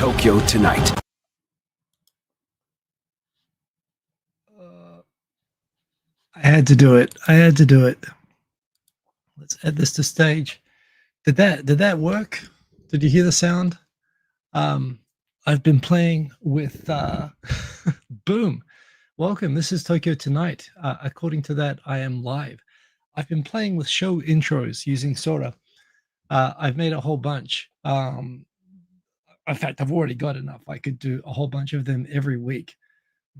Tokyo Tonight. I had to do it. I had to do it. Let's add this to stage. Did that work? Did you hear the sound? I've been playing with boom. Welcome. This is Tokyo Tonight. According to that, I am live. I've been playing with show intros using Sora. I've made a whole bunch. In fact, I've already got enough. I could do a whole bunch of them every week.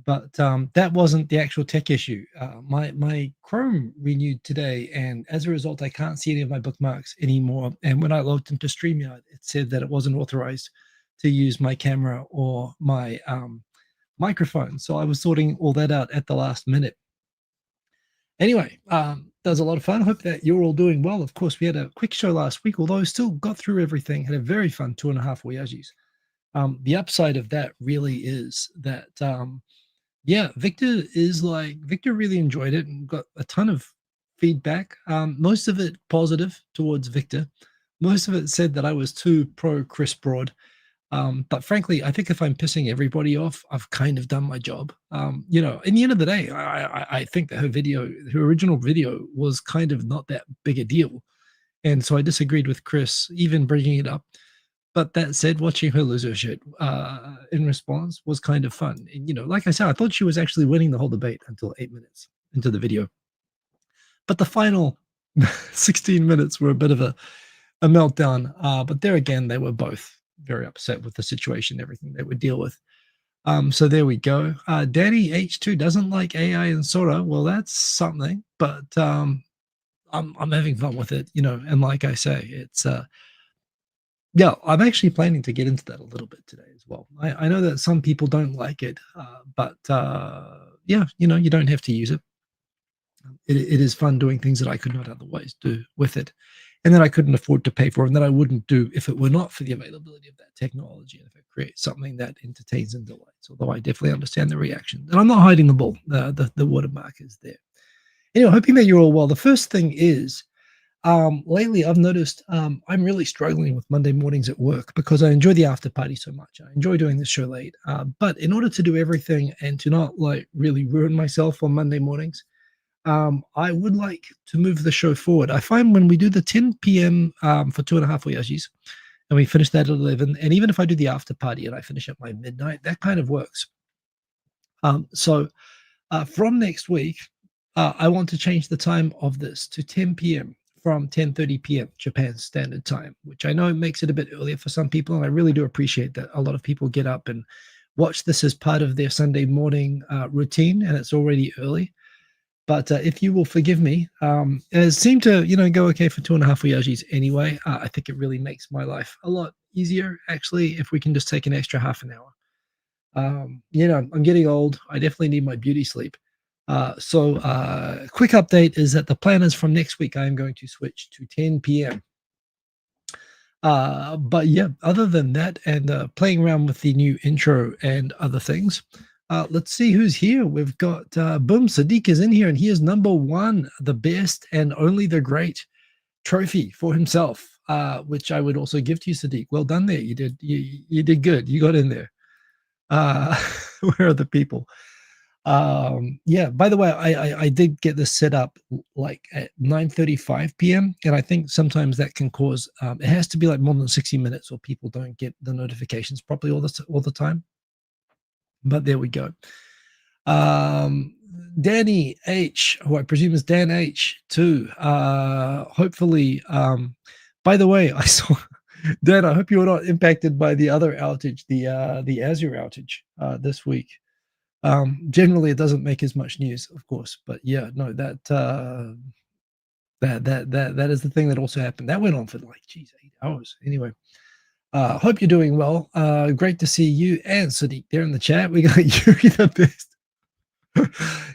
But that wasn't the actual tech issue. My Chrome renewed today, and as a result, I can't see any of my bookmarks anymore. And when I logged into StreamYard, it said that it wasn't authorized to use my camera or my microphone. So I was sorting all that out at the last minute. Anyway, that was a lot of fun. Hope that you're all doing well. Of course, we had a quick show last week, although still got through everything. Had a very fun 2.5 Voyages. The upside of that really is that Victor really enjoyed it and got a ton of feedback. Most of it positive towards Victor. Most of it said that I was too pro Chris Broad. But frankly, I think if I'm pissing everybody off, I've kind of done my job. In the end of the day, I think that her original video was kind of not that big a deal. And so I disagreed with Chris, even bringing it up. But that said, watching her lose her shit in response was kind of fun. And, like I said, I thought she was actually winning the whole debate until 8 minutes into the video. But the final 16 minutes were a bit of a meltdown. But there again, they were both very upset with the situation, everything they would deal with. So there we go. Danny H2 doesn't like AI and Sora. Well, that's something. But I'm having fun with it, and like I say, it's I'm actually planning to get into that a little bit today as well. I know that some people don't like it, but you don't have to use it. It is fun doing things that I could not otherwise do with it, and that I couldn't afford to pay for, and that I wouldn't do if it were not for the availability of that technology, and if it creates something that entertains and delights. Although I definitely understand the reaction, and I'm not hiding the ball. The watermark is there. Anyway, hoping that you're all well. The first thing is, lately I've noticed I'm really struggling with Monday mornings at work because I enjoy the after party so much. I enjoy doing this show late. But in order to do everything and to not really ruin myself on Monday mornings, I would like to move the show forward. I find when we do the 10 p.m. For 2.5 Voyages, and we finish that at 11, and even if I do the after party and I finish at my midnight, that kind of works. So from next week, I want to change the time of this to 10 p.m. from 10:30 p.m. Japan Standard Time, which I know makes it a bit earlier for some people, and I really do appreciate that a lot of people get up and watch this as part of their Sunday morning routine, and it's already early. But if you will forgive me, it seemed to go okay for 2.5 Voyages anyway. I think it really makes my life a lot easier, actually, if we can just take an extra half an hour. I'm getting old. I definitely need my beauty sleep. Quick update is that the plan is from next week, I am going to switch to 10 p.m. But yeah, other than that, and playing around with the new intro and other things, let's see who's here. We've got Boom, Sadiq is in here, and he is number one, the best and only the great trophy for himself, which I would also give to you, Sadiq. Well done there. You did good. You got in there. Where are the people? By the way, I did get this set up like at 9:35 p.m. and I think sometimes that can cause it has to be like more than 60 minutes or people don't get the notifications properly all the time. But there we go. Danny H, who I presume is Dan H too. Hopefully, by the way, I saw Dan, I hope you were not impacted by the other outage, the Azure outage this week. Generally, it doesn't make as much news, of course, but yeah, no, that is the thing that also happened. That went on for 8 hours. Anyway, hope you're doing well. Great to see you and Sadiq there in the chat. We got Yuri the best.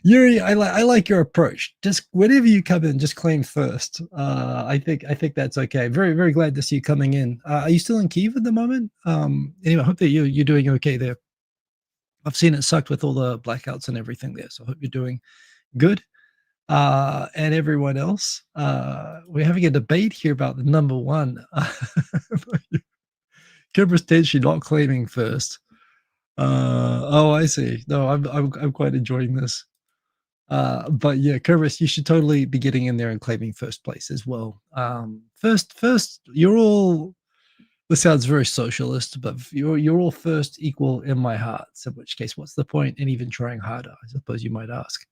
Yuri, I like your approach. Just whenever you come in, just claim first. I think that's okay. Very, very glad to see you coming in. Are you still in Kyiv at the moment? Anyway, I hope that you're doing okay there. I've seen it sucked with all the blackouts and everything there, so I hope you're doing good. And everyone else, we're having a debate here about the number one. Kimbra's potentially not claiming first. Oh, I see. No, I'm quite enjoying this. But yeah, Kerberos, you should totally be getting in there and claiming first place as well. First, you're all. This sounds very socialist, but you're all first equal in my heart. So, in which case, what's the point in even trying harder? I suppose you might ask.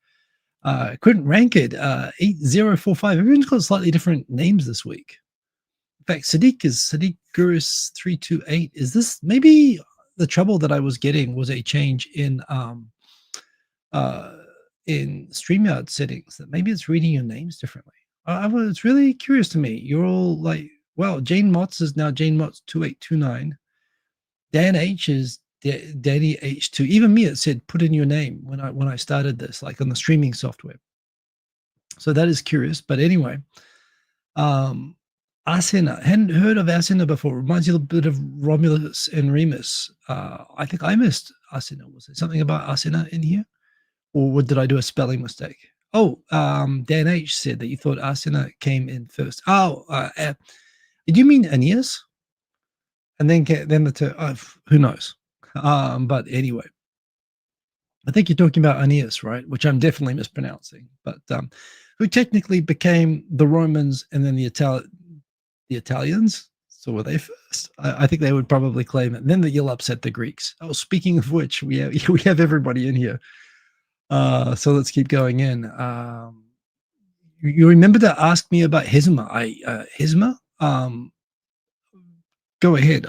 Couldn't rank it. 8045. Everyone's got slightly different names this week. In fact, Sadiq Gurus 328. Is this maybe the trouble that I was getting was a change uh in StreamYard settings that maybe it's reading your names differently. I was really curious to me. You're all like, well, Jane Motts is now Jane Motts 2829. Dan H is Danny H2. Even me, it said put in your name when I started this, like on the streaming software. So that is curious. But anyway, um Arsena. Hadn't heard of Arsena before. Reminds you a bit of Romulus and Remus. I think I missed Arsena. Was there something about Arsena in here? Or did I do a spelling mistake? Oh, Dan H said that you thought Arsena came in first. Oh, did you mean Aeneas? And then who knows? But anyway, I think you're talking about Aeneas, right? Which I'm definitely mispronouncing. But who technically became the Romans and then the Italians? So were they first? I think they would probably claim it. And then that you'll upset the Greeks. Oh, speaking of which, we have everybody in here. So let's keep going in. You remember to ask me about Hizma. Hizma? Go ahead.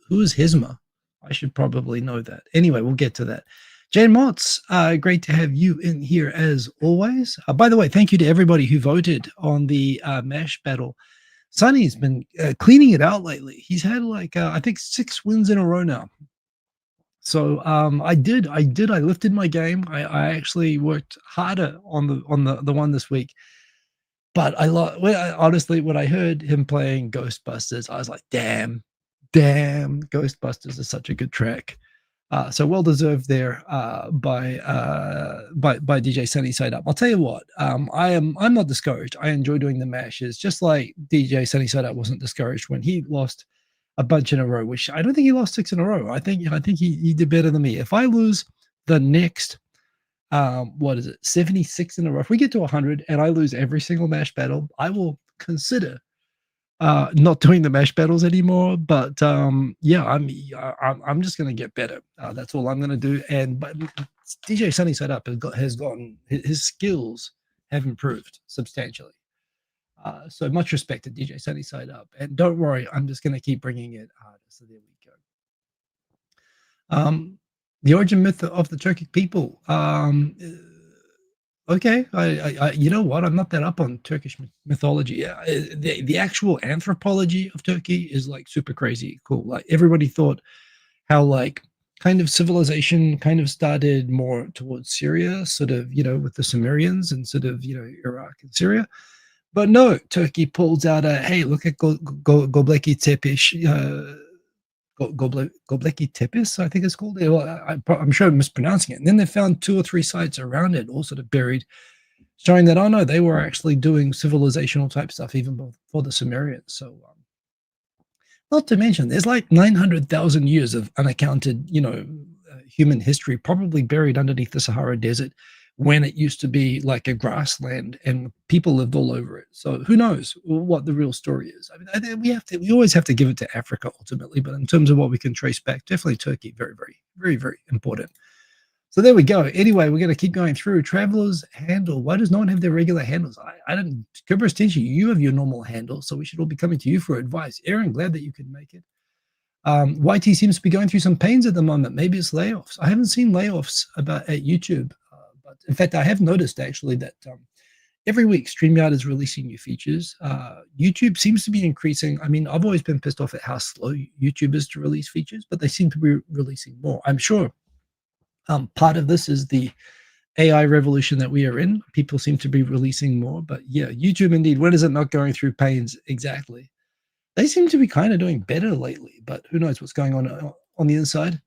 Who is Hizma? I should probably know that. Anyway, we'll get to that. Jane Motts, great to have you in here as always. By the way, thank you to everybody who voted on the MASH battle. Sonny's been cleaning it out lately. He's had like I think 6 wins in a row now. So I lifted my game. I actually worked harder on the one this week. But honestly, when I heard him playing Ghostbusters, I was like, damn, Ghostbusters is such a good track. So well deserved there by DJ Sunny Side Up. I'll tell you what, I'm not discouraged. I enjoy doing the mashes, just like DJ Sunny Side Up wasn't discouraged when he lost a bunch in a row, which I don't think he lost 6 in a row. I think he did better than me. If I lose the next 76 in a row, if we get to 100 and I lose every single mash battle, I will consider not doing the mash battles anymore. But yeah, I'm just gonna get better. That's all I'm gonna do. But DJ Sunny Side Up has gotten his skills have improved substantially. So much respect to DJ Sunny Side Up, and don't worry, I'm just gonna keep bringing it harder. So there we go. The origin myth of the Turkic people. Okay, I you know what? I'm not that up on Turkish mythology. Yeah, the actual anthropology of Turkey is like super crazy cool. Like everybody thought how like kind of civilization kind of started more towards Syria, sort of with the Sumerians and sort of Iraq and Syria. But no, Turkey pulls out a hey, look at Göbekli Tepe. Göbekli Tepes, I think it's called. I'm sure I'm mispronouncing it. And then they found 2 or 3 sites around it, all sort of buried, showing that, oh no, they were actually doing civilizational type stuff even before the Sumerians. So, not to mention, there's like 900,000 years of unaccounted, human history probably buried underneath the Sahara Desert when it used to be like a grassland and people lived all over it. So who knows what the real story is? I mean, we always have to give it to Africa ultimately, but in terms of what we can trace back, definitely Turkey, very, very, very, very important. So there we go. Anyway, we're going to keep going through. Traveler's handle. Why does no one have their regular handles? I don't. Kerberos teaching you have your normal handle, so we should all be coming to you for advice. Aaron, glad that you could make it. YT seems to be going through some pains at the moment. Maybe it's layoffs. I haven't seen layoffs at YouTube. In fact, I have noticed actually that every week StreamYard is releasing new features. YouTube seems to be increasing. I mean, I've always been pissed off at how slow YouTube is to release features, but they seem to be releasing more. I'm sure part of this is the AI revolution that we are in. People seem to be releasing more, but yeah, YouTube indeed. When is it not going through pains exactly? They seem to be kind of doing better lately, but who knows what's going on the inside.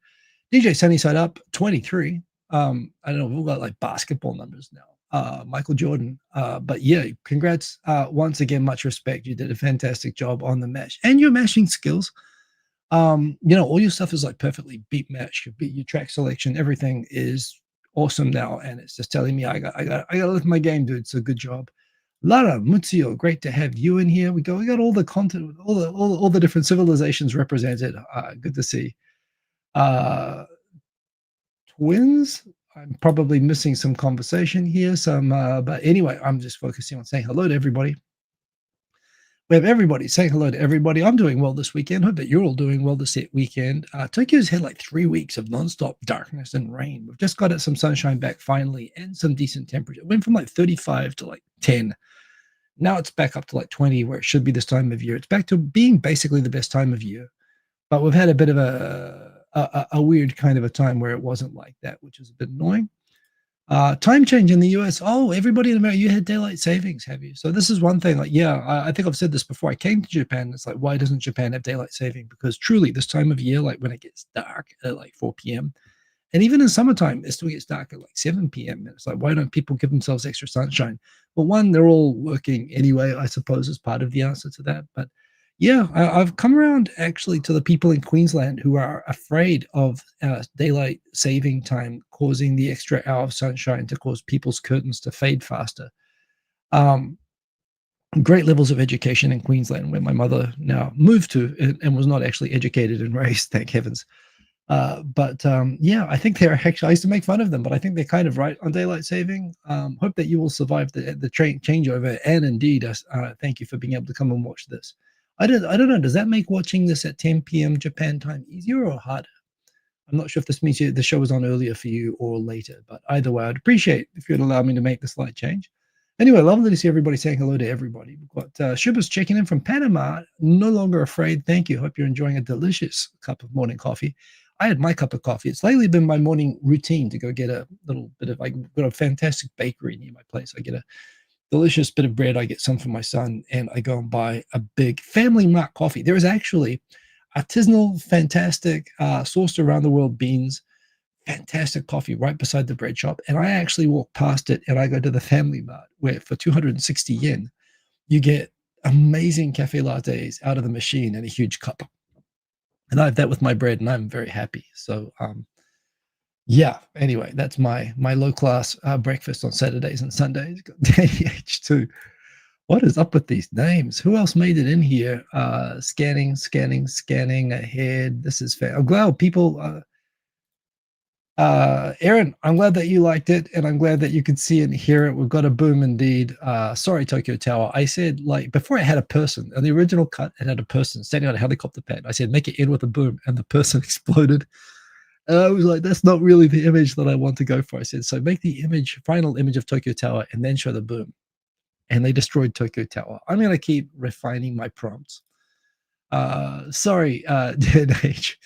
DJ Sunny Side Up 23. I don't know, we've got like basketball numbers now. Michael Jordan. But yeah, congrats. Once again, much respect. You did a fantastic job on the mash and your mashing skills. All your stuff is like perfectly beat matched. Your track selection, everything is awesome now, and it's just telling me I got to lift my game, dude. So good job. Lara Muzio, great to have you in here. We got all the content, all the different civilizations represented. Good to see. Uh, Twins. I'm probably missing some conversation here. But anyway, I'm just focusing on saying hello to everybody. We have everybody saying hello to everybody. I'm doing well this weekend. Hope that you're all doing well this weekend. Tokyo's had like 3 weeks of nonstop darkness and rain. We've just got it some sunshine back finally and some decent temperature. It went from like 35 to like 10. Now it's back up to like 20, where it should be this time of year. It's back to being basically the best time of year. But we've had a bit of a weird kind of a time where it wasn't like that, which is a bit annoying. Time change in the US. Oh, everybody in America, you had daylight savings, have you? So this is one thing. Like, yeah, I think I've said this before. I came to Japan. It's like, why doesn't Japan have daylight saving? Because truly, this time of year, like when it gets dark at like 4 p.m., and even in summertime, it still gets dark at like 7 p.m. And it's like, why don't people give themselves extra sunshine? Well, one, they're all working anyway, I suppose, is part of the answer to that. But yeah, I've come around actually to the people in Queensland who are afraid of daylight saving time causing the extra hour of sunshine to cause people's curtains to fade faster. Um, Great levels of education in Queensland, where my mother now moved to and was not actually educated and raised, thank heavens. But yeah, I think they're actually, I used to make fun of them, but I think they're kind of right on daylight saving. Hope that you will survive the changeover. And indeed, thank you for being able to come and watch this. I don't know. Does that make watching this at 10 p.m. Japan time easier or harder? I'm not sure if this means the show was on earlier for you or later, but either way, I'd appreciate if you'd allow me to make the slight change. Anyway, lovely to see everybody saying hello to everybody. We've got Shubha's checking in from Panama. No longer afraid. Thank you. Hope you're enjoying a delicious cup of morning coffee. I had my cup of coffee. It's lately been my morning routine to go get a little bit of, I've got a fantastic bakery near my place. I get a delicious bit of bread. I get some for my son, and I go and buy a big Family Mart coffee. There is actually artisanal, fantastic, sourced around the world beans, fantastic coffee right beside the bread shop. And I actually walk past it and I go to the Family Mart, where for 260 yen, you get amazing cafe lattes out of the machine in a huge cup. And I have that with my bread, and I'm very happy. So, yeah. Anyway, that's my low class breakfast on Saturdays and Sundays. ADH2. What is up with these names? Who else made it in here? Scanning ahead. This is fair. I'm glad people. Aaron, I'm glad that you liked it, and I'm glad that you could see and hear it. We've got a boom indeed. Sorry, Tokyo Tower. I said, like, before it had a person. On the original cut, it had a person standing on a helicopter pad. I said, make it end with a boom, and the person exploded. And I was like, that's not really the image that I want to go for. I said, so make the final image of Tokyo Tower, and then show the boom. And they destroyed Tokyo Tower. I'm going to keep refining my prompts. Sorry, DNH.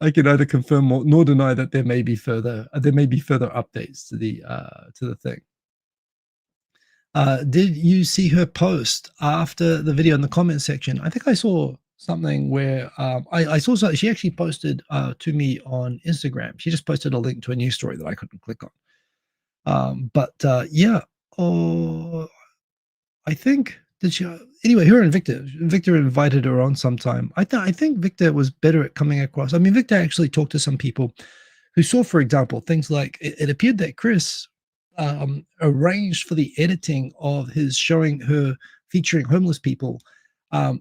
I can neither confirm nor deny that there may be further updates to the thing. Did you see her post after the video in the comment section? I think I saw something where I saw something. She actually posted to me on Instagram. She just posted a link to a news story that I couldn't click on. Yeah. Oh, I think did she? Anyway, her and Victor invited her on sometime. I think Victor was better at coming across. I mean, Victor actually talked to some people who saw, for example, things like it appeared that Chris arranged for the editing of his showing her featuring homeless people,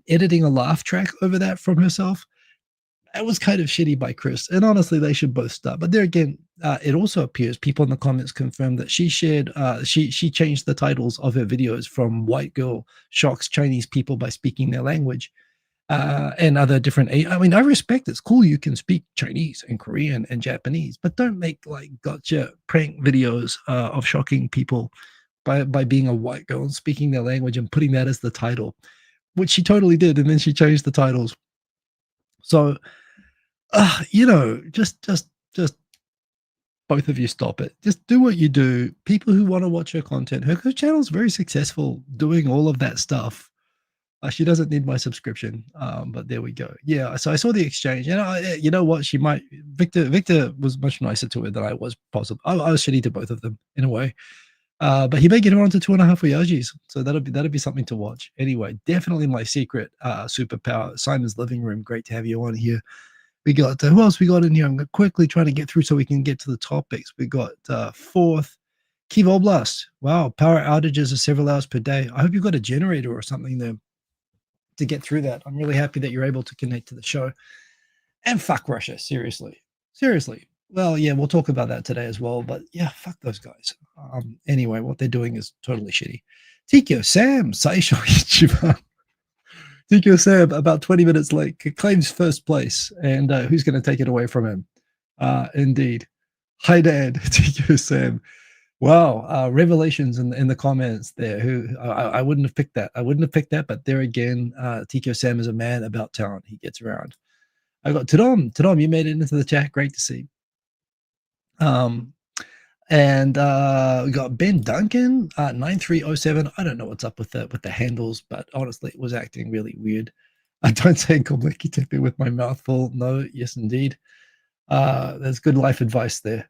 editing a laugh track over that from herself. That was kind of shitty by Chris, and honestly, they should both stop. But there again, it also appears people in the comments confirmed that she shared, she changed the titles of her videos from "White Girl Shocks Chinese People by Speaking Their Language," and other different. I mean, I respect it's cool you can speak Chinese and Korean and Japanese, but don't make like gotcha prank videos of shocking people by being a white girl and speaking their language and putting that as the title, which she totally did, and then she changed the titles. So. Just both of you stop it. Just do what you do. People who want to watch her content, her channel is very successful doing all of that stuff. She doesn't need my subscription, but there we go. Yeah, so I saw the exchange. You know what? She might. Victor was much nicer to her than I was possible. I was shitty to both of them in a way. But he may get around to 2.5 Voyages, so that'll be something to watch. Anyway, definitely my secret superpower. Simon's living room. Great to have you on here. We got who else we got in here? I'm quickly trying to get through so we can get to the topics. We got fourth Key Blast. Wow, power outages are several hours per day. I hope you've got a generator or something there to get through that. I'm really happy that you're able to connect to the show. And fuck Russia, seriously. Seriously. Well, yeah, we'll talk about that today as well. But yeah, fuck those guys. Anyway, what they're doing is totally shitty. Tikio Sam, Saisho Ichiban. Tikio Sam, about 20 minutes late, claims first place. And who's going to take it away from him? Indeed. Hi, Dad. Tikio Sam. Wow, revelations in the comments there. Who I wouldn't have picked that. I wouldn't have picked that. But there again, Tikio Sam is a man about town. He gets around. I got Tadom. Tadom, you made it into the chat. Great to see. And we got Ben Duncan, 9307. I don't know what's up with the handles, but honestly, it was acting really weird. I don't say Komleki Tepe with my mouth full. No, yes, indeed. There's good life advice there.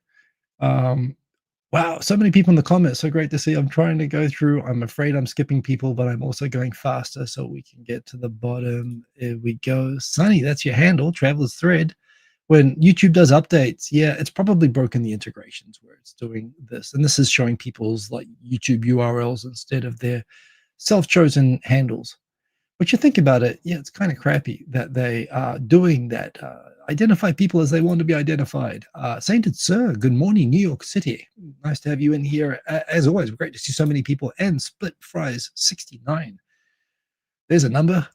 Wow, so many people in the comments. So great to see. I'm trying to go through. I'm afraid I'm skipping people, but I'm also going faster so we can get to the bottom. Here we go. Sunny, that's your handle, Traveler's Thread. When YouTube does updates, yeah, it's probably broken the integrations where it's doing this. And this is showing people's like YouTube URLs instead of their self-chosen handles. But you think about it, yeah, it's kind of crappy that they are doing that. Identify people as they want to be identified. Sainted Sir, good morning, New York City. Nice to have you in here. As always, great to see so many people. And Split Fries 69. There's a number.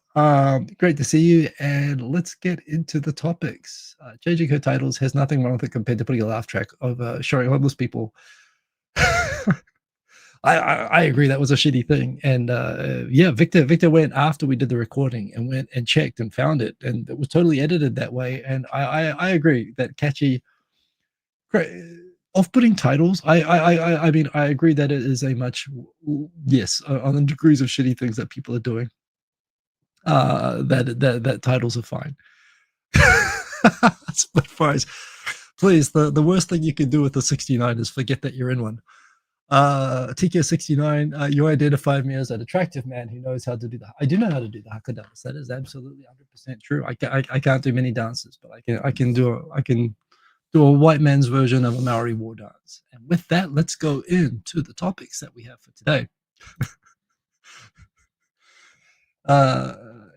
Great to see you. And let's get into the topics. Changing her titles has nothing wrong with it compared to putting a laugh track of showing homeless people. I agree that was a shitty thing. And yeah, Victor went after we did the recording and went and checked and found it, and it was totally edited that way. And I agree that catchy, off-putting titles. I mean, I agree that it is a much, yes, on the degrees of shitty things that people are doing. That titles are fine. Split Fries. Please, the worst thing you can do with the 69 is forget that you're in one. TK69, you identify me as an attractive man who knows how to do that. I do know how to do the haka dance. That is absolutely 100% true. I can't do many dances, but I can do a white man's version of a Maori war dance. And with that, let's go into the topics that we have for today.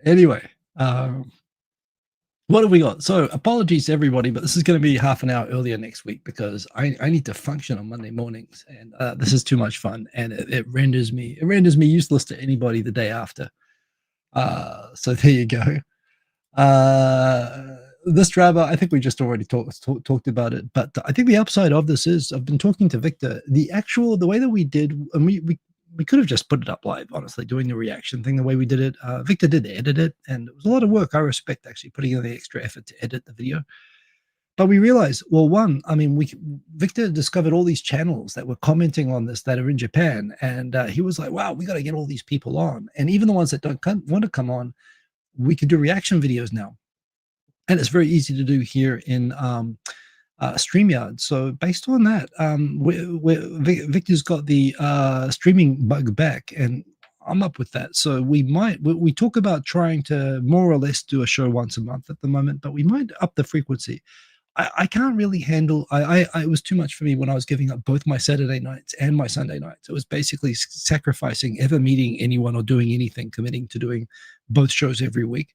Anyway, what have we got? So apologies to everybody, but this is going to be half an hour earlier next week because I need to function on Monday mornings, and this is too much fun, and it renders me useless to anybody the day after. So there you go. This driver, I think we just already talked about it, but I think the upside of this is I've been talking to Victor. The way that we did, and we could have just put it up live, honestly, doing the reaction thing the way we did it. Victor did edit it, and it was a lot of work. I respect actually putting in the extra effort to edit the video. But we realized, well, one, I mean, Victor discovered all these channels that were commenting on this that are in Japan, and he was like, wow, we got to get all these people on. And even the ones that don't want to come on, we could do reaction videos now. And it's very easy to do here in StreamYard. So based on that, Victor's got the streaming bug back, and I'm up with that. So we talk about trying to more or less do a show once a month at the moment, but we might up the frequency. I can't really handle. It was too much for me when I was giving up both my Saturday nights and my Sunday nights. It was basically sacrificing ever meeting anyone or doing anything, committing to doing both shows every week.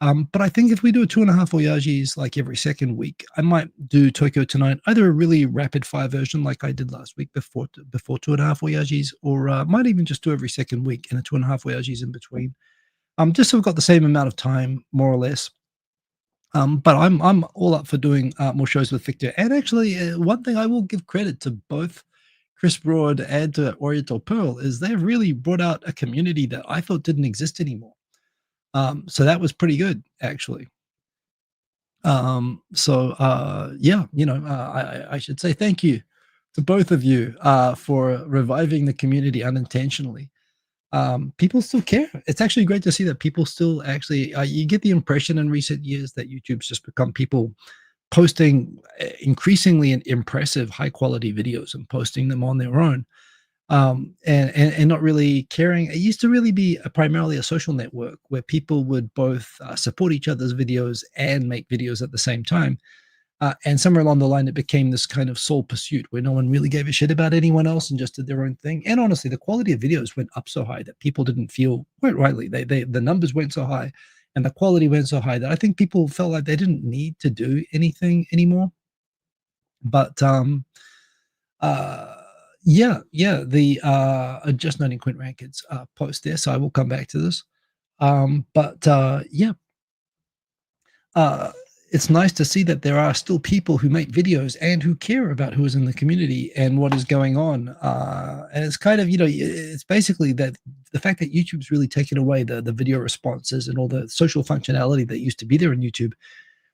But I think if we do a 2.5 Voyages like every second week, I might do Tokyo Tonight, either a really rapid fire version like I did last week before 2.5 Voyages, or might even just do every second week and a 2.5 Voyages in between. Just so we've got the same amount of time, more or less. But I'm all up for doing more shows with Victor. And actually, one thing I will give credit to both Chris Broad and to Oriental Pearl is they've really brought out a community that I thought didn't exist anymore. So that was pretty good, actually. Yeah, I should say thank you to both of you for reviving the community unintentionally. People still care. It's actually great to see that people still actually, you get the impression in recent years that YouTube's just become people posting increasingly impressive high quality videos and posting them on their own. and not really caring. It used to really be primarily a social network where people would both support each other's videos and make videos at the same time. And somewhere along the line, it became this kind of sole pursuit where no one really gave a shit about anyone else and just did their own thing. And honestly, the quality of videos went up so high that people didn't feel quite rightly. The numbers went so high, and the quality went so high that I think people felt like they didn't need to do anything anymore. But uh, yeah. Just noting Quint Rankins post there, so I will come back to this. But yeah, uh, it's nice to see that there are still people who make videos and who care about who is in the community and what is going on. And it's kind of, it's basically that the fact that YouTube's really taken away the video responses and all the social functionality that used to be there in YouTube.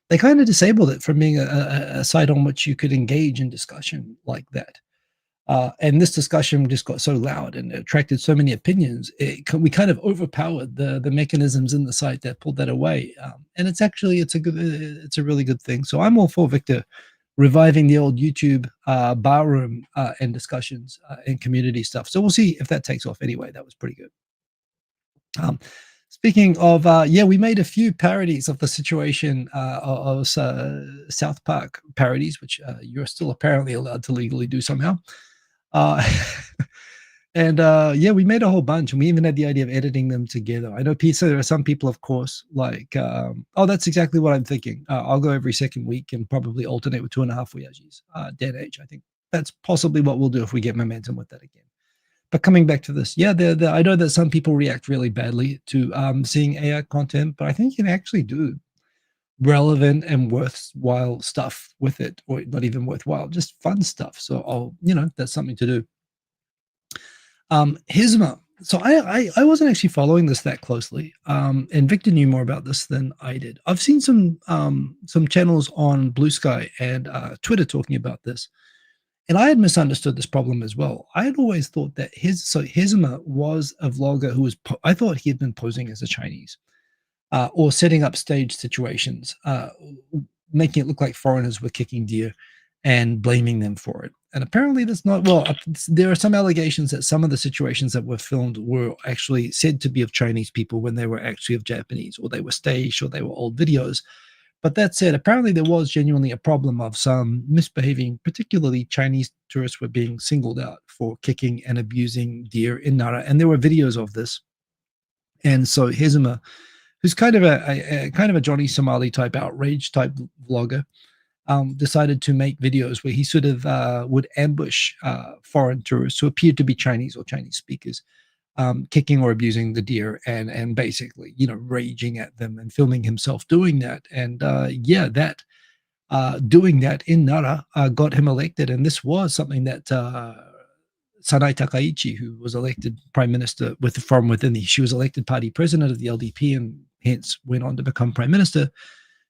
They kind of disabled it from being a site on which you could engage in discussion like that. And this discussion just got so loud and attracted so many opinions. We kind of overpowered the mechanisms in the site that pulled that away. And it's a really good thing. So I'm all for Victor reviving the old YouTube barroom and discussions and community stuff. So we'll see if that takes off. Anyway, that was pretty good. Speaking of, yeah, we made a few parodies of the situation of South Park parodies, which you're still apparently allowed to legally do somehow. Uh, and yeah, we made a whole bunch, and we even had the idea of editing them together. I know so there are some people, of course, like, oh, that's exactly what I'm thinking. I'll go every second week and probably alternate with 2.5 Voyages. Dead Age. I think that's possibly what we'll do if we get momentum with that again. But coming back to this, yeah, I know that some people react really badly to seeing AI content, but I think you can actually do relevant and worthwhile stuff with it, or not even worthwhile, just fun stuff. So that's something to do. Hisma. So I wasn't actually following this that closely, and Victor knew more about this than I did. I've seen some channels on Blue Sky and Twitter talking about this. And I had misunderstood this problem as well. I had always thought that Hisma was a vlogger who was, I thought he had been posing as a Chinese or setting up stage situations, making it look like foreigners were kicking deer and blaming them for it. And apparently that's not, well, there are some allegations that some of the situations that were filmed were actually said to be of Chinese people when they were actually of Japanese, or they were staged, or they were old videos. But that said, apparently there was genuinely a problem of some misbehaving, particularly Chinese tourists were being singled out for kicking and abusing deer in Nara. And there were videos of this. And so Hezima, who's kind of a Johnny Somali type outrage type vlogger, decided to make videos where he sort of would ambush foreign tourists who appeared to be Chinese or Chinese speakers, kicking or abusing the deer and basically, raging at them and filming himself doing that. And doing that in Nara got him elected. And this was something that Sanai Takaichi, who was elected prime minister from within she was elected party president of the LDP and hence went on to become prime minister.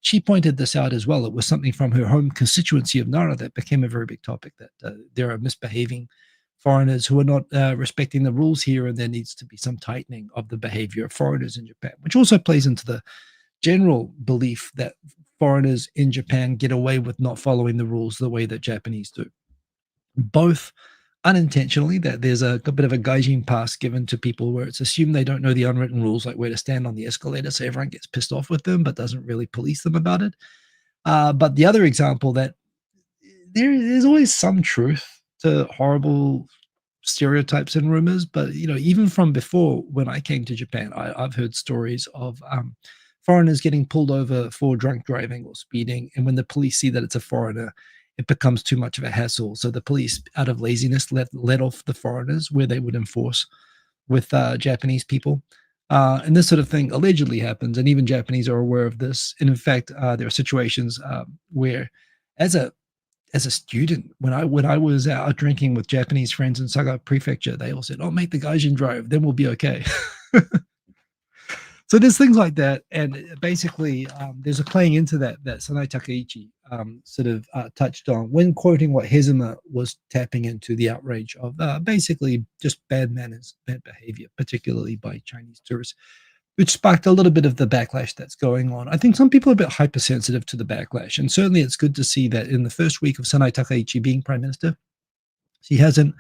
She pointed this out as well. It was something from her home constituency of Nara that became a very big topic, that there are misbehaving foreigners who are not respecting the rules here, and there needs to be some tightening of the behavior of foreigners in Japan, which also plays into the general belief that foreigners in Japan get away with not following the rules the way that Japanese do. Both unintentionally, that there's a bit of a gaijin pass given to people where it's assumed they don't know the unwritten rules, like where to stand on the escalator, so everyone gets pissed off with them but doesn't really police them about it. But the other example, that there's always some truth to horrible stereotypes and rumors, but even from before, when I came to Japan, I've heard stories of foreigners getting pulled over for drunk driving or speeding, and when the police see that it's a foreigner, it becomes too much of a hassle. So the police, out of laziness, let off the foreigners where they would enforce with Japanese people. And this sort of thing allegedly happens, and even Japanese are aware of this. And in fact, there are situations where, as a student, when I was out drinking with Japanese friends in Saga Prefecture, they all said, "Oh, make the gaijin drive, then we'll be okay." So there's things like that, and basically, there's a playing into that Sanai Takaichi sort of touched on when quoting what Hezima was tapping into, the outrage of basically just bad manners, bad behavior, particularly by Chinese tourists, which sparked a little bit of the backlash that's going on. I think some people are a bit hypersensitive to the backlash, and certainly it's good to see that in the first week of Sanai Takaichi being prime minister, she hasn't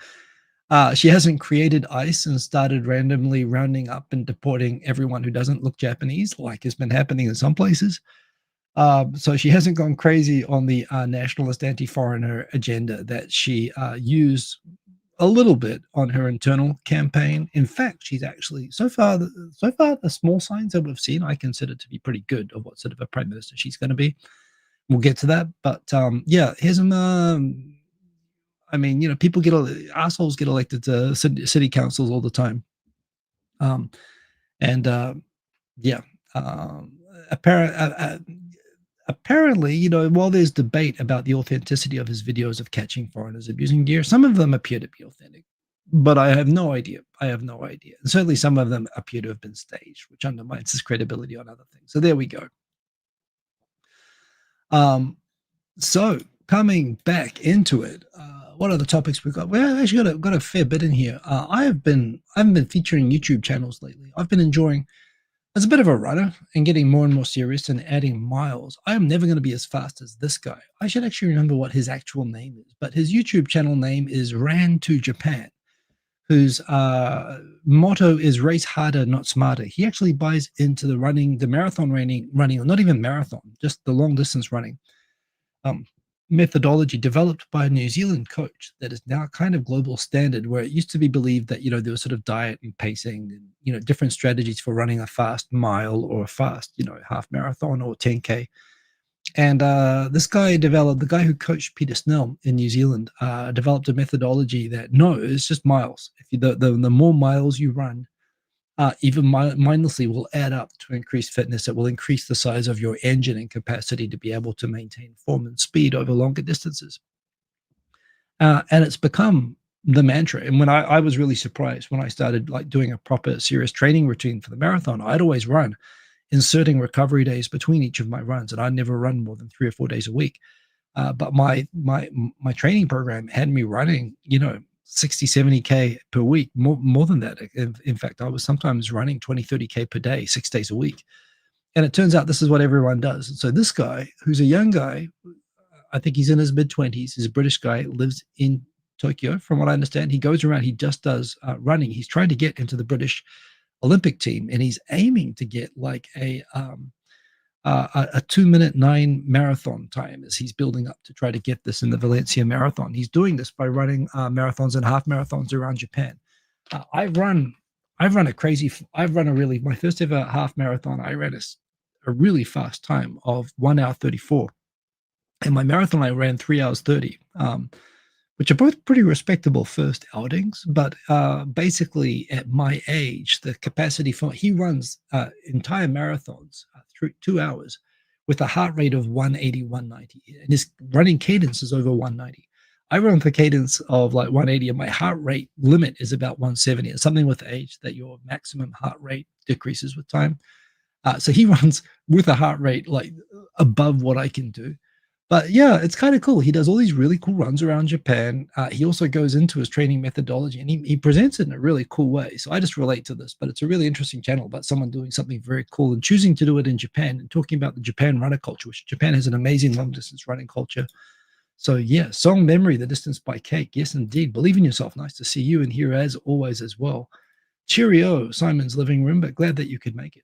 She hasn't created ICE and started randomly rounding up and deporting everyone who doesn't look Japanese, like has been happening in some places. So she hasn't gone crazy on the nationalist anti-foreigner agenda that she used a little bit on her internal campaign. In fact, she's actually so far the small signs that we've seen, I consider to be pretty good of what sort of a prime minister she's going to be. We'll get to that, but yeah, here's some. I mean, people assholes get elected to city councils all the time, um, and yeah, um, apparent. Apparently, while there's debate about the authenticity of his videos of catching foreigners abusing deer, some of them appear to be authentic, but I have no idea. I have no idea. And certainly some of them appear to have been staged, which undermines his credibility on other things. So there we go. Um, so coming back into it, what are the topics we've got? Well, actually got a fair bit in here. I haven't been featuring YouTube channels lately. I've been enjoying as a bit of a runner and getting more and more serious and adding miles. I am never going to be as fast as this guy. I should actually remember what his actual name is, but his YouTube channel name is Ran to Japan, whose motto is race harder, not smarter. He actually buys into the marathon running, or not even marathon, just the long distance running methodology developed by a New Zealand coach that is now kind of global standard, where it used to be believed that, there was sort of diet and pacing and, different strategies for running a fast mile or a fast, half marathon or 10K. And this guy the guy who coached Peter Snell in New Zealand, developed a methodology that no, it's just miles. If you, the more miles you run, even mindlessly, will add up to increased fitness. It will increase the size of your engine and capacity to be able to maintain form and speed over longer distances. And it's become the mantra. And when I was really surprised when I started like doing a proper serious training routine for the marathon, I'd always run, inserting recovery days between each of my runs, and I'd never run more than 3 or 4 days a week. But my training program had me running, 60, 70K per week, more than that. In fact, I was sometimes running 20, 30K per day, 6 days a week. And it turns out this is what everyone does. And so this guy, who's a young guy, I think he's in his mid-20s, he's a British guy, lives in Tokyo, from what I understand. He goes around, he just does running. He's trying to get into the British Olympic team, and he's aiming to get like a 2-minute 9 marathon time as he's building up to try to get this in the Valencia Marathon. He's doing this by running marathons and half marathons around Japan. I've run my first ever half marathon. I ran a really fast time of 1 hour 34. And my marathon, I ran 3 hours 30, which are both pretty respectable first outings. But basically, at my age, the capacity he runs entire marathons through 2 hours with a heart rate of 180, 190. And his running cadence is over 190. I run the cadence of like 180, and my heart rate limit is about 170. It's something with age that your maximum heart rate decreases with time. So he runs with a heart rate like above what I can do. But yeah, it's kind of cool. He does all these really cool runs around Japan. He also goes into his training methodology, and he presents it in a really cool way. So I just relate to this, but it's a really interesting channel about someone doing something very cool and choosing to do it in Japan and talking about the Japan runner culture, which Japan has an amazing long distance running culture. So yeah, song memory, The Distance by Cake. Yes, indeed. Believe in yourself. Nice to see you in here as always as well. Cheerio, Simon's living room, but glad that you could make it.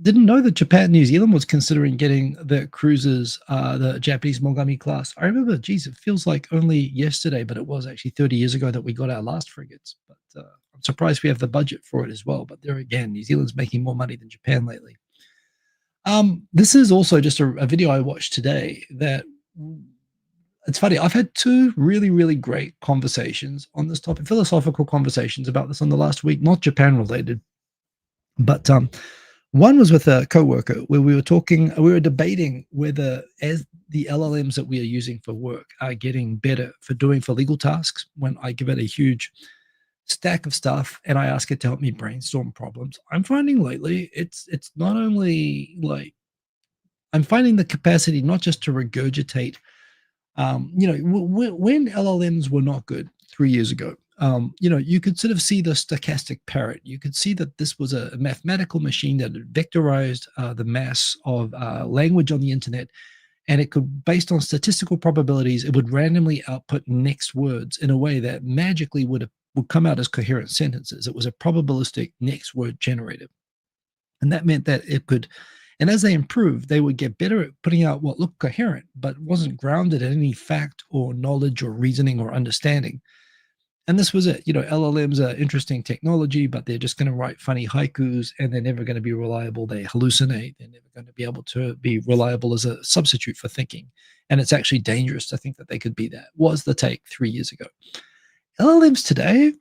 Didn't know that Japan, New Zealand was considering getting the cruisers, the Japanese Mogami class. I remember, geez, it feels like only yesterday, but it was actually 30 years ago that we got our last frigates. But I'm surprised we have the budget for it as well. But there again, New Zealand's making more money than Japan lately. This is also just a video I watched today that it's funny. I've had 2 really, really great conversations on this topic, philosophical conversations about this on the last week, not Japan related, but one was with a coworker where we were debating whether, as the LLMs that we are using for work are getting better for legal tasks, when I give it a huge stack of stuff and I ask it to help me brainstorm problems, I'm finding lately it's not only like I'm finding the capacity not just to regurgitate, when LLMs were not good 3 years ago, you could sort of see the stochastic parrot. You could see that this was a mathematical machine that had vectorized the mass of language on the internet and it could, based on statistical probabilities, it would randomly output next words in a way that magically would come out as coherent sentences. It was a probabilistic next word generator. And that meant that it could, and as they improved, they would get better at putting out what looked coherent, but wasn't grounded in any fact or knowledge or reasoning or understanding. And this was it. LLMs are interesting technology, but they're just going to write funny haikus and they're never going to be reliable. They hallucinate. They're never going to be able to be reliable as a substitute for thinking. And it's actually dangerous to think that they could be that, was the take 3 years ago. LLMs today,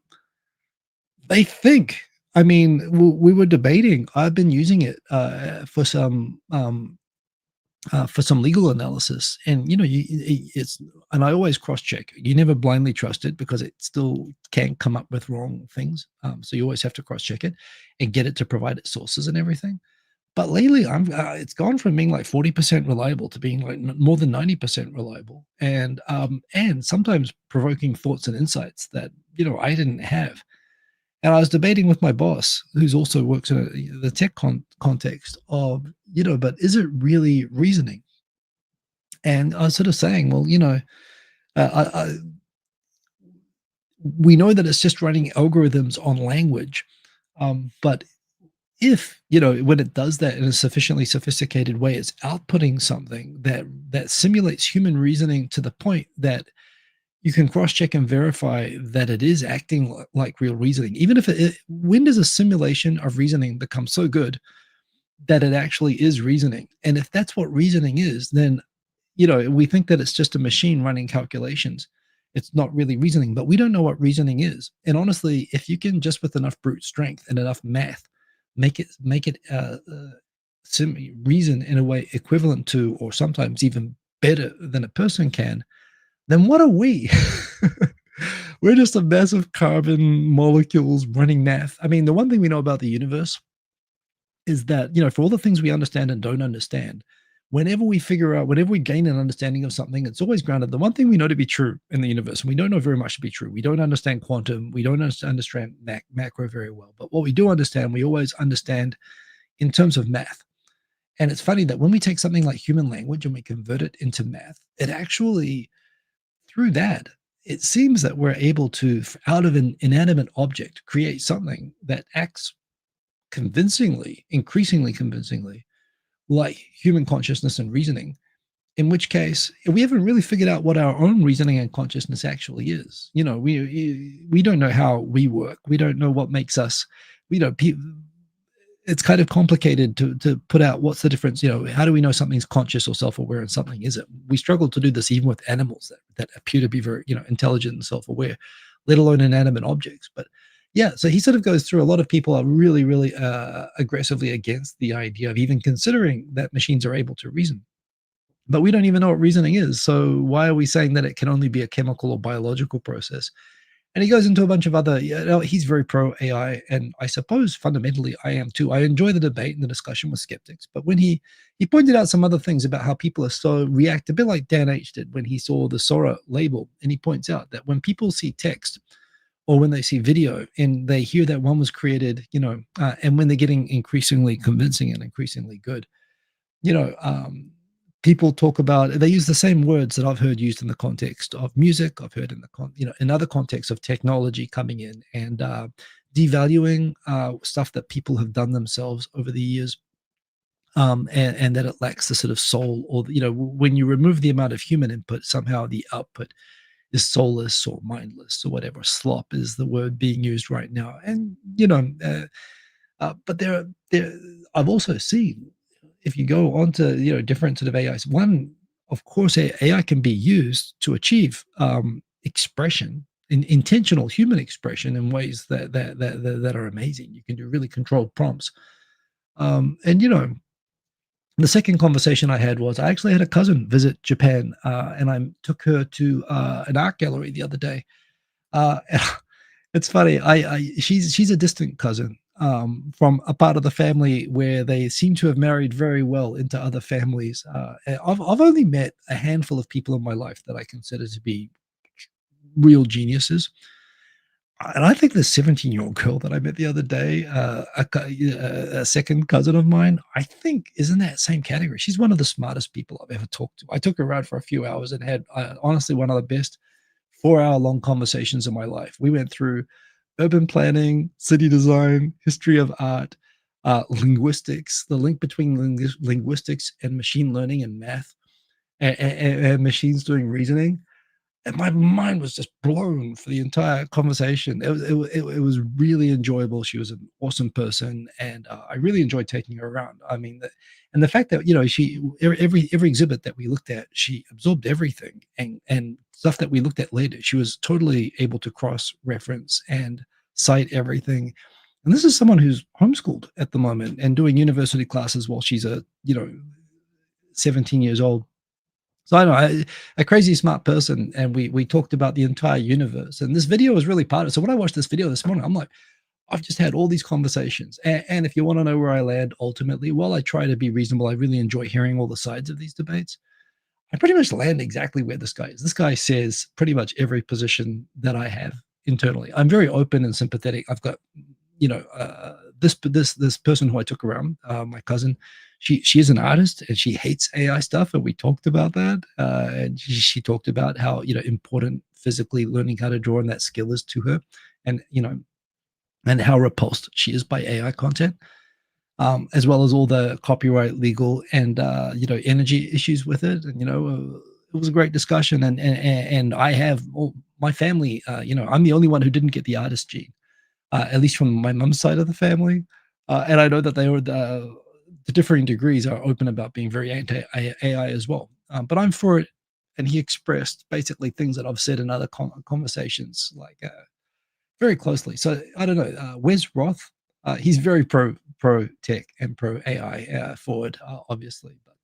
they think. I mean, we were debating. I've been using it for some legal analysis, and it's, and I always cross check. You never blindly trust it because it still can come up with wrong things. So you always have to cross check it and get it to provide its sources and everything. But lately, it's gone from being like 40% reliable to being like more than 90% reliable, and sometimes provoking thoughts and insights that I didn't have. And I was debating with my boss, who's also works in the tech context of, but is it really reasoning? And I was sort of saying, well, we know that it's just running algorithms on language, but if when it does that in a sufficiently sophisticated way, it's outputting something that simulates human reasoning to the point that you can cross-check and verify that it is acting like real reasoning. Even if when does a simulation of reasoning become so good that it actually is reasoning? And if that's what reasoning is, then we think that it's just a machine running calculations. It's not really reasoning, but we don't know what reasoning is. And honestly, if you can, just with enough brute strength and enough math, make it reason in a way equivalent to, or sometimes even better than a person can, then what are we? We're just a massive carbon molecules running math. I mean, the one thing we know about the universe is that, for all the things we understand and don't understand, whenever we gain an understanding of something, it's always grounded. The one thing we know to be true in the universe, and we don't know very much to be true, we don't understand quantum, we don't understand macro very well, but what we do understand, we always understand in terms of math. And it's funny that when we take something like human language and we convert it into math, it actually, through that, it seems that we're able to, out of an inanimate object, create something that acts convincingly, increasingly convincingly, like human consciousness and reasoning. In which case, we haven't really figured out what our own reasoning and consciousness actually is. We don't know how we work. We don't know what makes us. We don't. It's kind of complicated to put out what's the difference. How do we know something's conscious or self-aware and something isn't? We struggle to do this even with animals that appear to be very intelligent and self-aware, let alone inanimate objects. But yeah, so he sort of goes through, a lot of people are really, really aggressively against the idea of even considering that machines are able to reason. But we don't even know what reasoning is. So why are we saying that it can only be a chemical or biological process? And he goes into a bunch of other, he's very pro AI. And I suppose fundamentally I am too. I enjoy the debate and the discussion with skeptics. But when he pointed out some other things about how people are so react, a bit like Dan H did when he saw the Sora label. And he points out that when people see text or when they see video and they hear that one was created, and when they're getting increasingly convincing and increasingly good, you know, um, people talk about, they use the same words that I've heard used in the context of music. I've heard in in other contexts of technology coming in and devaluing stuff that people have done themselves over the years, and that it lacks the sort of soul, or when you remove the amount of human input, somehow the output is soulless or mindless or whatever. Slop is the word being used right now, and but there I've also seen, if you go on to different sort of AIs, one, of course, AI can be used to achieve expression, intentional human expression, in ways that are amazing. You can do really controlled prompts, and the second conversation I had was, I actually had a cousin visit Japan, and I took her to an art gallery the other day. And it's funny. She's a distant cousin, from a part of the family where they seem to have married very well into other families. And I've only met a handful of people in my life that I consider to be real geniuses. And I think the 17-year-old girl that I met the other day, a second cousin of mine, I think is in that same category. She's one of the smartest people I've ever talked to. I took her around for a few hours and had, honestly, one of the best 4-hour-long conversations of my life. We went through urban planning, city design, history of art, linguistics, the link between linguistics and machine learning and math, and machines doing reasoning, and my mind was just blown for the entire conversation. It was really enjoyable. She was an awesome person, and I really enjoyed taking her around. I mean, the fact that she every exhibit that we looked at, she absorbed everything, and stuff that we looked at later, she was totally able to cross reference and cite everything. And this is someone who's homeschooled at the moment and doing university classes while she's 17 years old. So I don't know, a crazy smart person, and we talked about the entire universe. And this video was really part of it. So when I watched this video this morning, I'm like, I've just had all these conversations. And if you want to know where I land ultimately, while I try to be reasonable, I really enjoy hearing all the sides of these debates. I pretty much land exactly where this guy is. This guy says pretty much every position that I have internally. I'm very open and sympathetic. I've got, this person who I took around, my cousin. She is an artist and she hates AI stuff, and we talked about that. And she talked about how important physically learning how to draw and that skill is to her, and and how repulsed she is by AI content, as well as all the copyright, legal, and energy issues with it. And it was a great discussion. And I have all my family. I'm the only one who didn't get the artist gene, at least from my mom's side of the family. And I know that they were to differing degrees are open about being very anti AI as well. But I'm for it. And he expressed basically things that I've said in other conversations, like very closely. So I don't know. Wes Roth, he's very pro tech and pro AI forward, obviously. But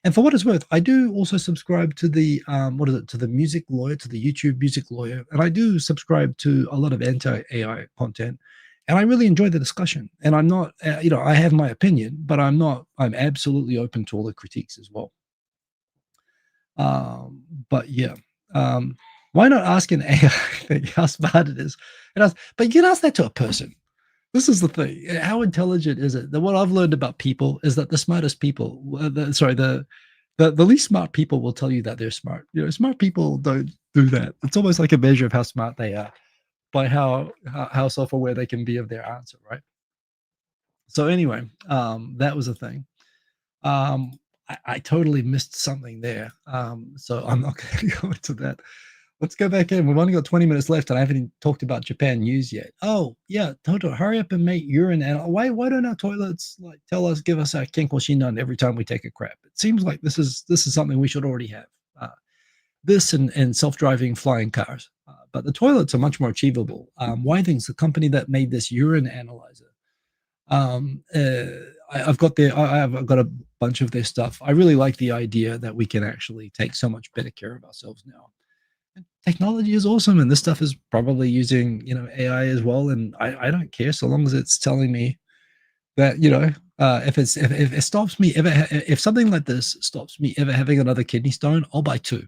and for what it's worth, I do also subscribe to the what is it, to the music lawyer, to the YouTube music lawyer, and I do subscribe to a lot of anti AI content. And I really enjoy the discussion. And I'm not, I have my opinion, but I'm not. I'm absolutely open to all the critiques as well. But yeah, um, why not ask an AI thing how smart it is? But you can ask that to a person. This is the thing. How intelligent is it? What I've learned about people is that the smartest people, the least smart people will tell you that they're smart. Smart people don't do that. It's almost like a measure of how smart they are by how self-aware they can be of their answer, right? So anyway, that was a thing. I totally missed something there. So I'm not going to go into that. Let's go back in. We've only got 20 minutes left, and I haven't even talked about Japan news yet. Oh, yeah, Toto, hurry up and make urine. And why don't our toilets give us our Kenkoshinan every time we take a crap? It seems like this is something we should already have. This and self-driving flying cars. But the toilets are much more achievable. Withings, the company that made this urine analyzer, I've got I've got a bunch of their stuff. I really like the idea that we can actually take so much better care of ourselves now. And technology is awesome, and this stuff is probably using AI as well. And I don't care so long as it's telling me that if it stops me if something like this stops me ever having another kidney stone, I'll buy two.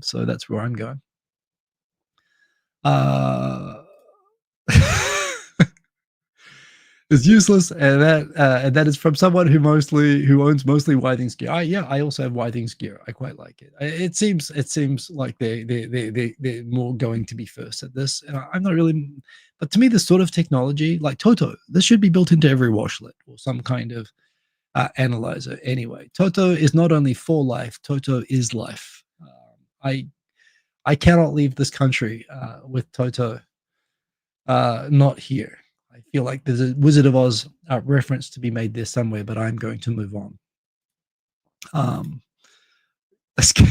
So that's where I'm going. Uh, is useless, and that is from someone who owns mostly Withings gear. I also have Withings gear. I quite like it. It seems like they're more going to be first at this. And I'm not really, but to me, this sort of technology, like Toto, this should be built into every washlet or some kind of analyzer. Anyway, Toto is not only for life. Toto is life. I cannot leave this country with Toto not here. I feel like there's a Wizard of Oz reference to be made there somewhere, but I'm going to move on. Let's get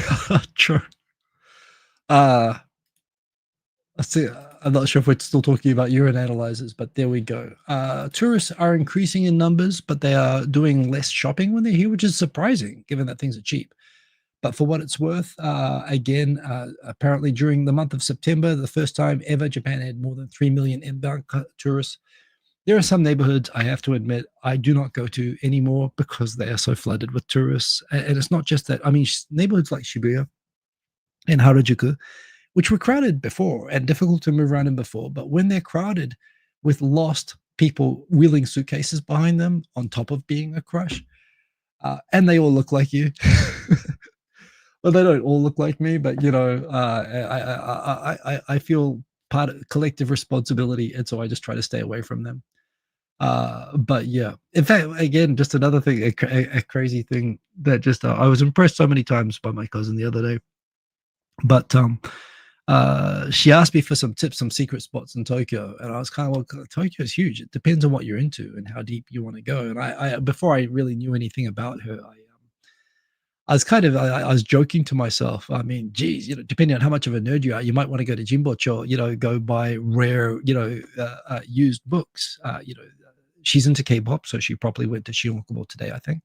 true. Let's see. I'm not sure if we're still talking about urine analyzers, but there we go. Tourists are increasing in numbers, but they are doing less shopping when they're here, which is surprising given that things are cheap. But for what it's worth, again, apparently during the month of September, the first time ever, Japan had more than 3 million inbound tourists. There are some neighborhoods, I have to admit, I do not go to anymore because they are so flooded with tourists. And it's not just that. I mean, neighborhoods like Shibuya and Harajuku, which were crowded before and difficult to move around in before. But when they're crowded with lost people wheeling suitcases behind them on top of being a crush, and they all look like you. Well, they don't all look like me, but I feel part of collective responsibility, and so I just try to stay away from them. But yeah, in fact, again, just another thing, a crazy thing that just I was impressed so many times by my cousin the other day. But she asked me for some tips, some secret spots in Tokyo, and I was kind of well, Tokyo is huge. It depends on what you're into and how deep you want to go. And I before I really knew anything about her, I was kind of I was joking to myself. I mean, geez, depending on how much of a nerd you are, you might want to go to Jimbocho, go buy rare, used books. She's into K-pop, so she probably went to Shionkubo today, I think.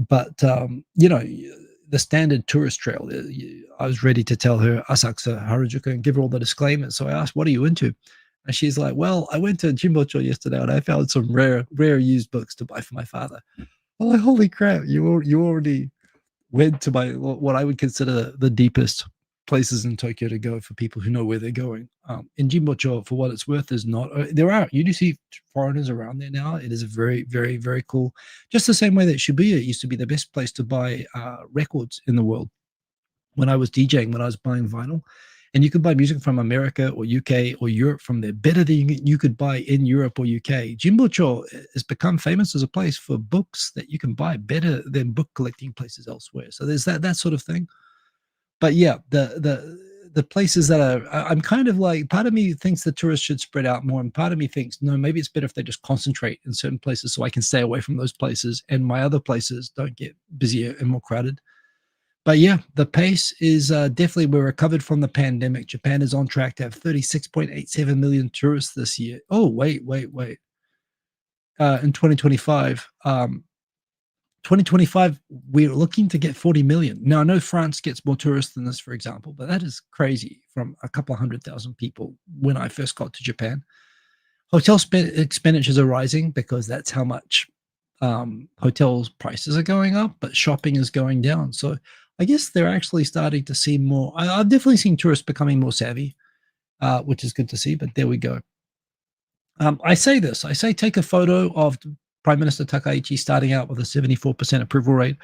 But the standard tourist trail. I was ready to tell her Asakusa, Harajuku, and give her all the disclaimers. So I asked, "What are you into?" And she's like, "Well, I went to Jimbocho yesterday, and I found some rare used books to buy for my father." I'm like, "Holy crap! You already went to what I would consider the deepest places in Tokyo to go for people who know where they're going. In Jimbocho, for what it's worth, is not. You do see foreigners around there now. It is a very, very, very cool. Just the same way that Shibuya used to be the best place to buy records in the world. When I was DJing, when I was buying vinyl, and you could buy music from America or UK or Europe from there better than you could buy in Europe or UK. Jimbocho has become famous as a place for books that you can buy better than book collecting places elsewhere. So there's that sort of thing. But yeah, the places that I'm kind of like, part of me thinks the tourists should spread out more, and part of me thinks no, maybe it's better if they just concentrate in certain places so I can stay away from those places and my other places don't get busier and more crowded. But yeah, the pace is definitely, we're recovered from the pandemic. Japan is on track to have 36.87 million tourists this year. Oh, wait. In 2025, 2025, we're looking to get 40 million. Now, I know France gets more tourists than this, for example, but that is crazy from a couple of 100,000 people when I first got to Japan. Hotel expenditures are rising because that's how much hotels prices are going up, but shopping is going down. So I guess they're actually starting to see more. I've definitely seen tourists becoming more savvy, which is good to see, but there we go. I say take a photo of Prime Minister Takaichi starting out with a 74% approval rate,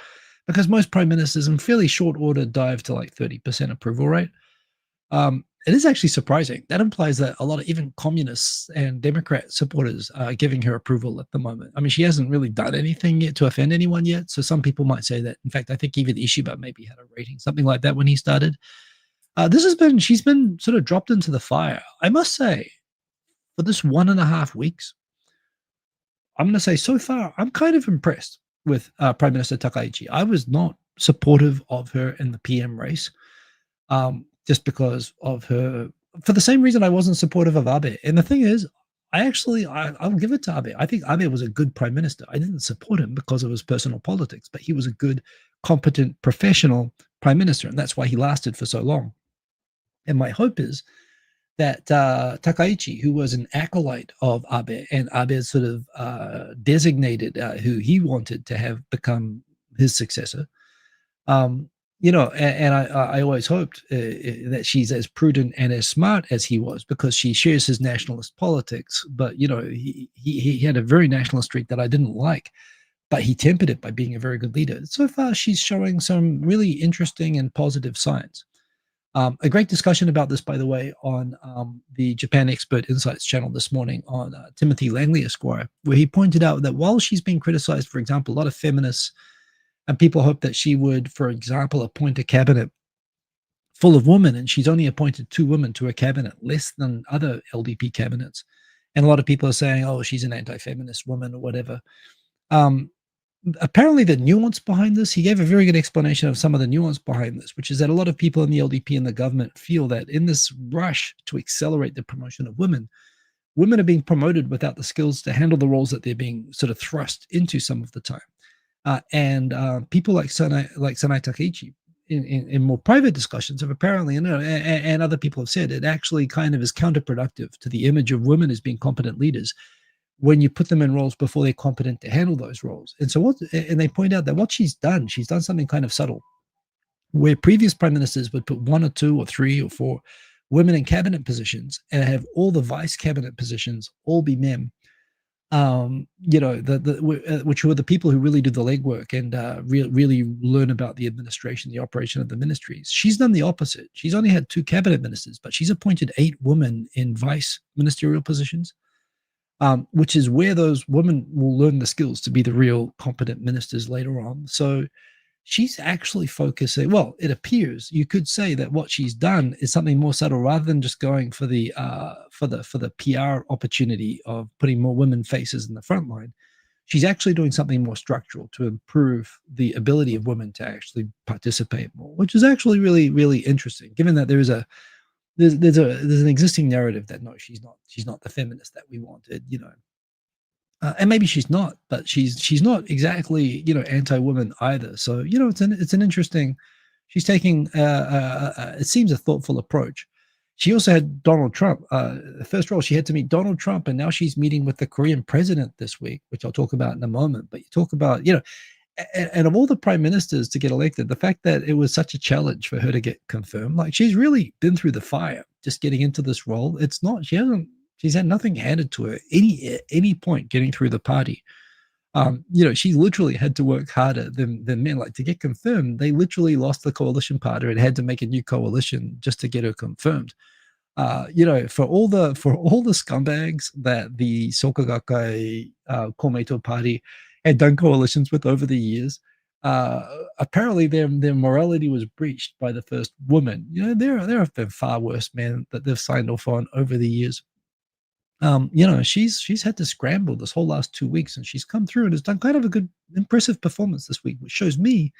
because most prime ministers in fairly short order dive to like 30% approval rate. It is actually surprising. That implies that a lot of even communists and Democrat supporters are giving her approval at the moment. I mean, she hasn't really done anything yet to offend anyone yet. So some people might say that. In fact, I think even Ishiba maybe had a rating, something like that when he started. She's been sort of dropped into the fire. I must say, for this 1.5 weeks, I'm going to say so far, I'm kind of impressed with Prime Minister Takaichi. I was not supportive of her in the PM race, just because of her, for the same reason I wasn't supportive of Abe. And the thing is, I'll give it to Abe. I think Abe was a good prime minister. I didn't support him because of his personal politics, but he was a good, competent, professional prime minister, and that's why he lasted for so long. And my hope is that Takaichi, who was an acolyte of Abe, and Abe sort of designated who he wanted to have become his successor, and I always hoped that she's as prudent and as smart as he was, because she shares his nationalist politics. But he had a very nationalist streak that I didn't like, but he tempered it by being a very good leader. So far, she's showing some really interesting and positive signs. A great discussion about this, by the way, on the Japan Expert Insights channel this morning on Timothy Langley Esquire, where he pointed out that while she's being criticized, for example, a lot of feminists and people hope that she would, for example, appoint a cabinet full of women, and she's only appointed 2 women to a cabinet, less than other LDP cabinets. And a lot of people are saying, oh, she's an anti-feminist woman or whatever. Apparently the nuance behind this, he gave a very good explanation of some of the nuance behind this, which is that a lot of people in the LDP and the government feel that in this rush to accelerate the promotion of women, women are being promoted without the skills to handle the roles that they're being sort of thrust into some of the time. And people like Sanai Takaichi in more private discussions have apparently, and other people have said, it actually kind of is counterproductive to the image of women as being competent leaders when you put them in roles before they're competent to handle those roles. And so and they point out that what she's done something kind of subtle. where previous prime ministers would put one or two or three or four women in cabinet positions and have all the vice cabinet positions all be men. Which were the people who really do the legwork and really learn about the administration, the operation of the ministries. She's done the opposite. She's only had two cabinet ministers, but she's appointed 8 women in vice ministerial positions, which is where those women will learn the skills to be the real competent ministers later on. So she's actually focusing. Well, it appears you could say that what she's done is something more subtle, rather than just going for the PR opportunity of putting more women faces in the front line. She's actually doing something more structural to improve the ability of women to actually participate more, which is actually really, really interesting. Given that there's an existing narrative that no, she's not the feminist that we wanted, and maybe she's not, but she's not exactly anti-woman either. So it's an interesting. She's taking it seems a thoughtful approach. She also had Donald Trump. The first role she had to meet Donald Trump, and now she's meeting with the Korean president this week, which I'll talk about in a moment. But you talk about and of all the prime ministers to get elected, the fact that it was such a challenge for her to get confirmed, like she's really been through the fire just getting into this role. It's not she's had nothing handed to her any point getting through the party. She literally had to work harder than men. Like, to get confirmed, they literally lost the coalition party and had to make a new coalition just to get her confirmed. For all the scumbags that the Soka Gakkai Komeito party had done coalitions with over the years, apparently their morality was breached by the first woman. There have been far worse men that they've signed off on over the years. She's had to scramble this whole last 2 weeks, and she's come through and has done kind of a good, impressive performance this week, which shows me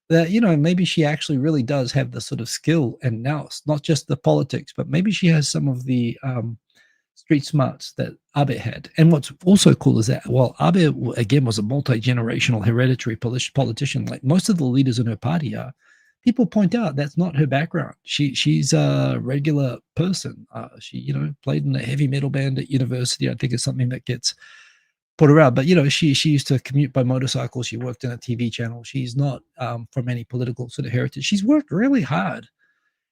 that maybe she actually really does have the sort of skill and nous, not just the politics, but maybe she has some of the street smarts that Abe had. And what's also cool is that while Abe again was a multi-generational hereditary politician, like most of the leaders in her party are, people point out that's not her background. She's a regular person. She played in a heavy metal band at university. I think it's something that gets put around. But she used to commute by motorcycle. She worked in a TV channel. She's not from any political sort of heritage. She's worked really hard.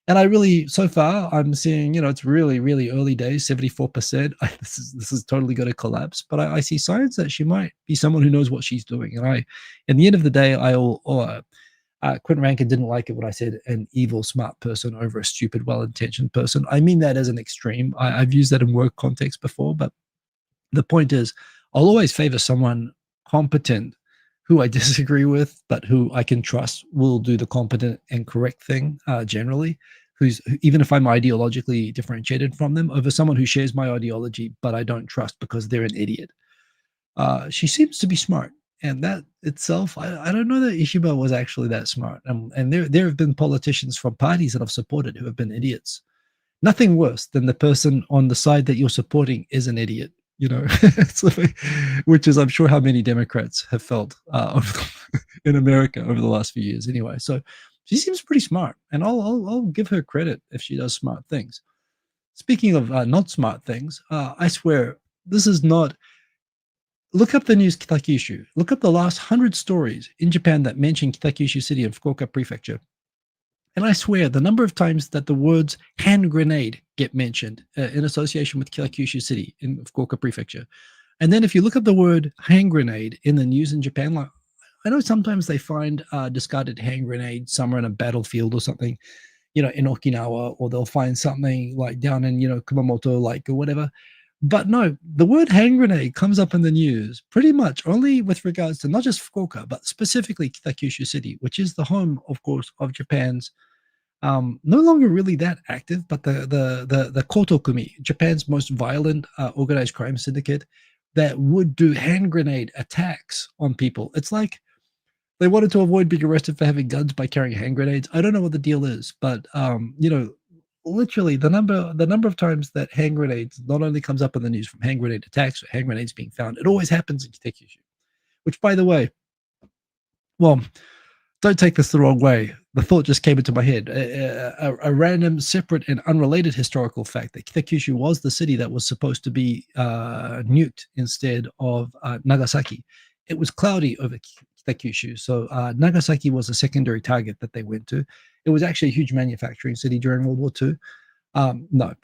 And I really, so far, I'm seeing, it's really, really early days, 74%. This is totally going to collapse. But I see signs that she might be someone who knows what she's doing. And in the end of the day, Quentin Rankin didn't like it when I said an evil, smart person over a stupid, well-intentioned person. I mean that as an extreme. I've used that in work context before, but the point is, I'll always favor someone competent who I disagree with, but who I can trust will do the competent and correct thing generally, even if I'm ideologically differentiated from them, over someone who shares my ideology, but I don't trust because they're an idiot. She seems to be smart. And that itself, I don't know that Ishiba was actually that smart. And there have been politicians from parties that I've supported who have been idiots. Nothing worse than the person on the side that you're supporting is an idiot, which is, I'm sure, how many Democrats have felt in America over the last few years anyway. So she seems pretty smart, and I'll give her credit if she does smart things. Speaking of not smart things, I swear, this is not... Look up the news Kitakyushu. Look up the last 100 stories in Japan that mention Kitakyushu City and Fukuoka Prefecture. And I swear, the number of times that the words hand grenade get mentioned in association with Kitakyushu City in Fukuoka Prefecture. And then if you look up the word hand grenade in the news in Japan, like, I know sometimes they find discarded hand grenade somewhere in a battlefield or something, in Okinawa, or they'll find something like down in, Kumamoto, like, or whatever. But no, the word hand grenade comes up in the news pretty much only with regards to not just Fukuoka, but specifically Kitakyushu City, which is the home, of course, of Japan's no longer really that active, but the Kotokumi, Japan's most violent organized crime syndicate that would do hand grenade attacks on people. It's like they wanted to avoid being arrested for having guns by carrying hand grenades. I don't know what the deal is, but literally the number of times that hand grenades not only comes up in the news from hand grenade attacks or hand grenades being found, it always happens in Kitakyushu, which, by the way, well, don't take this the wrong way. The thought just came into my head. A random, separate, and unrelated historical fact that Kitakyushu was the city that was supposed to be nuked instead of Nagasaki. It was cloudy over the Kyushu. So Nagasaki was a secondary target that they went to. It was actually a huge manufacturing city during World War II. No,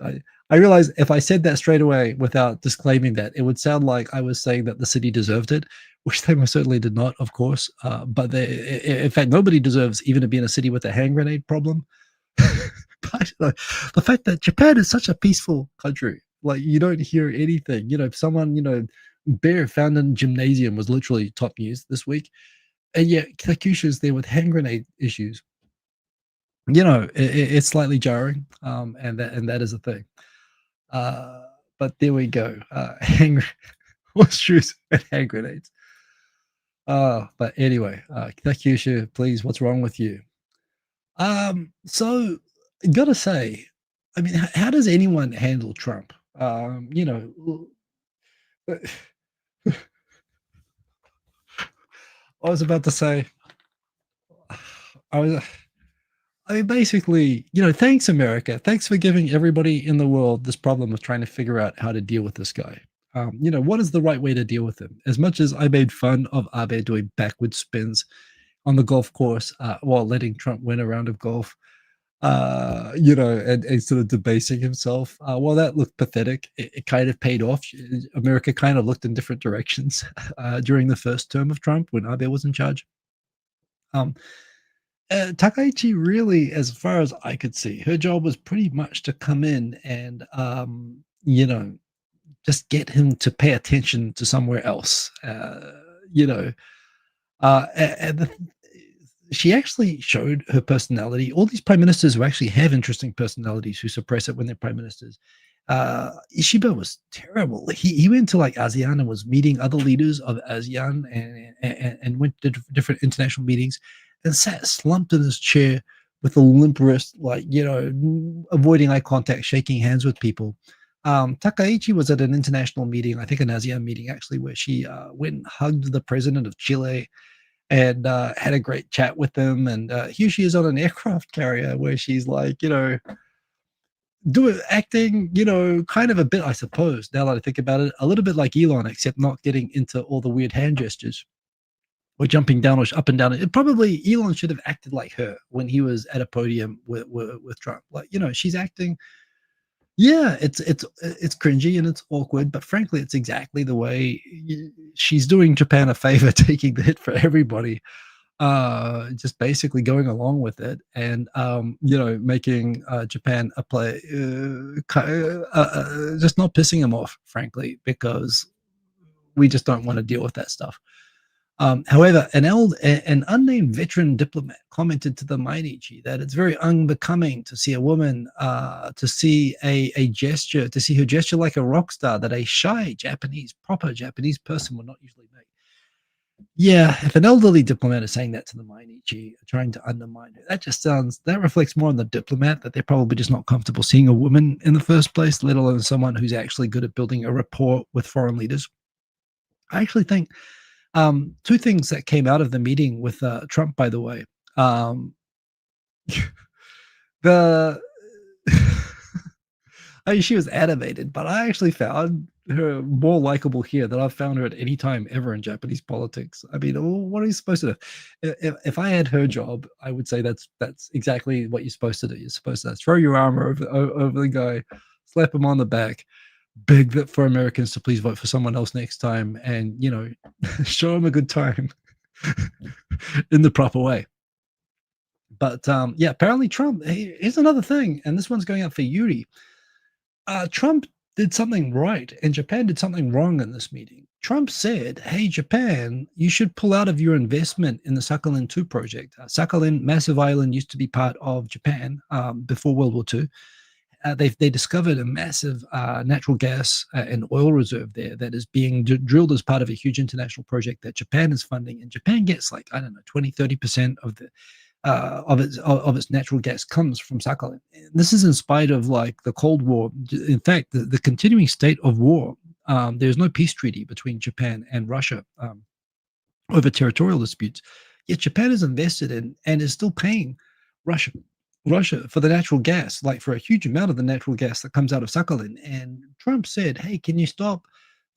I realize if I said that straight away without disclaiming that, it would sound like I was saying that the city deserved it, which they most certainly did not, of course. But in fact, nobody deserves even to be in a city with a hand grenade problem. But the fact that Japan is such a peaceful country, like you don't hear anything. If someone, bear found in gymnasium was literally top news this week, and yet Kyushu's there with hand grenade issues. It's slightly jarring, and that is a thing. But there we go. Hand horseshoes and hand grenades. But anyway, Kyushu, please, what's wrong with you? So gotta say, I mean, how does anyone handle Trump? I was about to say, I was. I mean, basically, thanks, America. Thanks for giving everybody in the world this problem of trying to figure out how to deal with this guy. What is the right way to deal with him? As much as I made fun of Abe doing backward spins on the golf course while letting Trump win a round of golf, and sort of debasing himself. Well, that looked pathetic. It kind of paid off. America kind of looked in different directions during the first term of Trump when Abe was in charge. Um, Takaichi really, as far as I could see, her job was pretty much to come in and, just get him to pay attention to somewhere else. You know, and she actually showed her personality. All these prime ministers who actually have interesting personalities who suppress it when they're prime ministers. Ishiba was terrible. He went to like ASEAN and was meeting other leaders of ASEAN and went to different international meetings and sat slumped in his chair with a limp wrist, like, avoiding eye contact, shaking hands with people. Takaichi was at an international meeting, I think an ASEAN meeting actually, where she went and hugged the president of Chile and had a great chat with them. And here she is on an aircraft carrier where she's like, acting, kind of a bit, I suppose, now that I think about it, a little bit like Elon, except not getting into all the weird hand gestures or jumping down or up and down. It probably Elon should have acted like her when he was at a podium with Trump. Like, she's acting. Yeah, it's cringy and it's awkward, but frankly, it's exactly the way she's doing Japan a favor, taking the hit for everybody, just basically going along with it and making Japan a play, just not pissing him off, frankly, because we just don't want to deal with that stuff. However, an unnamed veteran diplomat commented to the Mainichi that it's very unbecoming to see a woman, to see a gesture, to see her gesture like a rock star that a shy proper Japanese person would not usually make. Yeah, if an elderly diplomat is saying that to the Mainichi, trying to undermine her, that reflects more on the diplomat, that they're probably just not comfortable seeing a woman in the first place, let alone someone who's actually good at building a rapport with foreign leaders. I actually think two things that came out of the meeting with Trump, by the way. The I mean, she was animated, but I actually found her more likable here than I've found her at any time ever in Japanese politics. I mean, what are you supposed to do? If I had her job, I would say that's exactly what you're supposed to do. You're supposed to throw your arm over the guy, slap him on the back, beg that for Americans to please vote for someone else next time, and show him a good time in the proper way. But yeah, apparently Trump. Here's another thing, and this one's going out for Yuri. Trump did something right, and Japan did something wrong in this meeting. Trump said, "Hey, Japan, you should pull out of your investment in the Sakhalin 2 project. Sakhalin, massive island, used to be part of Japan before World War II. They discovered a massive natural gas and oil reserve there that is being drilled as part of a huge international project that Japan is funding. And Japan gets like, I don't know, 20-30% of the of its natural gas comes from Sakhalin. And this is in spite of like the Cold War. In fact, the continuing state of war. There's no peace treaty between Japan and Russia over territorial disputes. Yet Japan is invested in and is still paying Russia for the natural gas, like for a huge amount of the natural gas that comes out of Sakhalin. And Trump said, "Hey, can you stop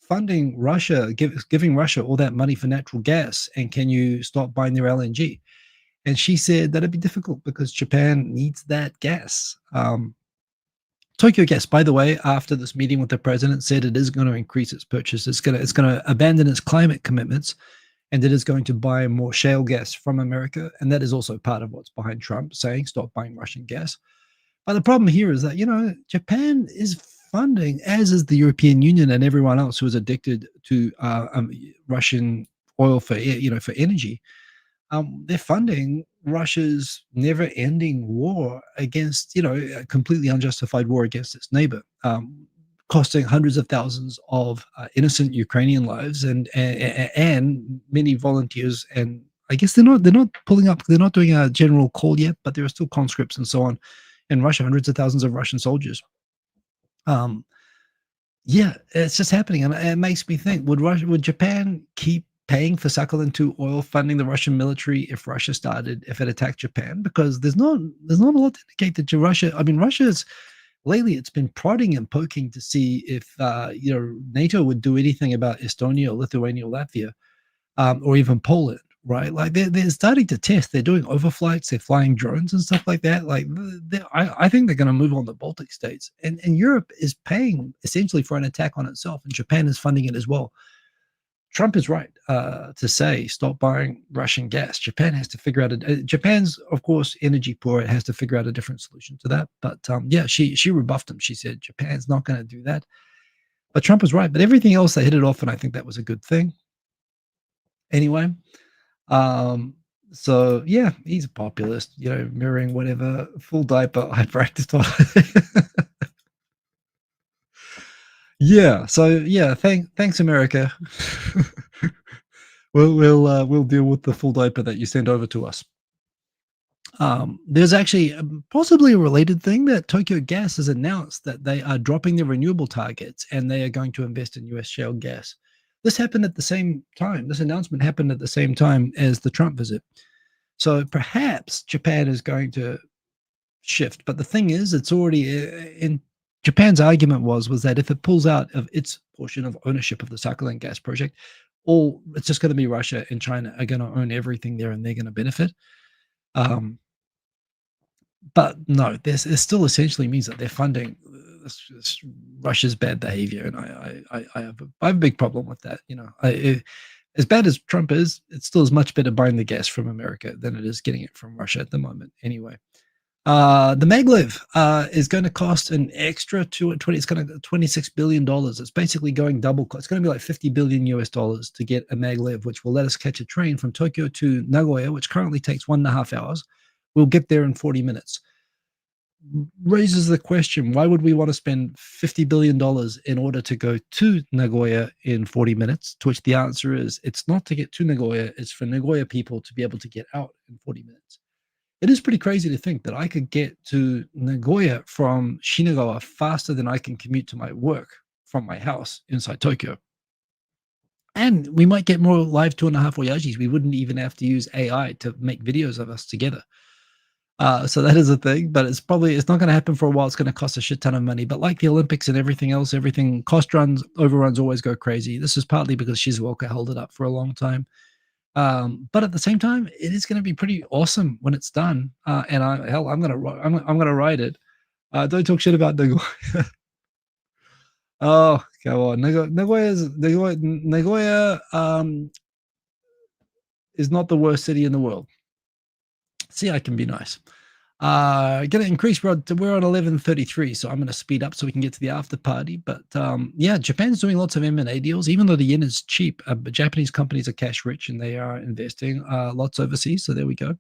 funding Russia, giving Russia all that money for natural gas, and can you stop buying their LNG? And she said that'd be difficult because Japan needs that gas. Tokyo Gas, by the way, after this meeting with the president, said it is going to increase its purchase. It's going to abandon its climate commitments, and it is going to buy more shale gas from America. And that is also part of what's behind Trump saying stop buying Russian gas. But the problem here is that, Japan is funding, as is the European Union and everyone else who is addicted to Russian oil for energy. They're funding Russia's never-ending war against, a completely unjustified war against its neighbor, costing hundreds of thousands of innocent Ukrainian lives and many volunteers. And I guess they're not pulling up. They're not doing a general call yet, but there are still conscripts and so on in Russia. Hundreds of thousands of Russian soldiers. Yeah, it's just happening, and it makes me think: would Japan keep paying for Sakhalin-2 oil, funding the Russian military if it attacked Japan? Because there's not a lot to indicate that Russia. I mean, Russia's lately it's been prodding and poking to see if NATO would do anything about Estonia or Lithuania or Latvia, or even Poland. Right, like they're starting to test. They're doing overflights. They're flying drones and stuff like that. Like, I think they're going to move on the Baltic states, and Europe is paying essentially for an attack on itself, and Japan is funding it as well. Trump is right to say stop buying Russian gas. Japan has to figure out Japan's, of course, energy poor. It has to figure out a different solution to that. But yeah, she rebuffed him. She said Japan's not going to do that. But Trump was right. But everything else, they hit it off, and I think that was a good thing. Anyway. So yeah, he's a populist, mirroring whatever full diaper I practiced on. Yeah. So yeah, thanks America. We'll deal with the full diaper that you send over to us. There's actually possibly a related thing that Tokyo Gas has announced that they are dropping their renewable targets and they are going to invest in US shale gas. This happened at the same time. This announcement happened at the same time as the Trump visit. So perhaps Japan is going to shift. But the thing is, it's already in Japan's argument was that if it pulls out of its portion of ownership of the Sakhalin gas project, it's just going to be Russia and China are going to own everything there and they're going to benefit. But no, this still essentially means that they're funding Russia's bad behavior, and I have a big problem with that. As bad as Trump is, it still is much better buying the gas from America than it is getting it from Russia at the moment. Anyway, the maglev is going to cost an extra it's going to $26 billion. It's basically going double. It's going to be like $50 billion US to get a maglev, which will let us catch a train from Tokyo to Nagoya, which currently takes 1.5 hours. We'll get there in 40 minutes. Raises the question, why would we want to spend $50 billion in order to go to Nagoya in 40 minutes? To which the answer is, it's not to get to Nagoya, it's for Nagoya people to be able to get out in 40 minutes. It is pretty crazy to think that I could get to Nagoya from Shinagawa faster than I can commute to my work from my house inside Tokyo. And we might get more live 2.5 Voyagis. We wouldn't even have to use AI to make videos of us together. So that is a thing, but it's not going to happen for a while. It's going to cost a shit ton of money. But like the Olympics and everything else, overruns always go crazy. This is partly because Shizuoka held it up for a long time. But at the same time, it is going to be pretty awesome when it's done. And I'm gonna ride it. Don't talk shit about Nagoya. Oh, come on. Nagoya is not the worst city in the world. See, I can be nice. Gonna increase. We're on 11:33, so I'm gonna speed up so we can get to the after party. But yeah, Japan's doing lots of M&A deals, even though the yen is cheap. But Japanese companies are cash rich and they are investing lots overseas. So there we go.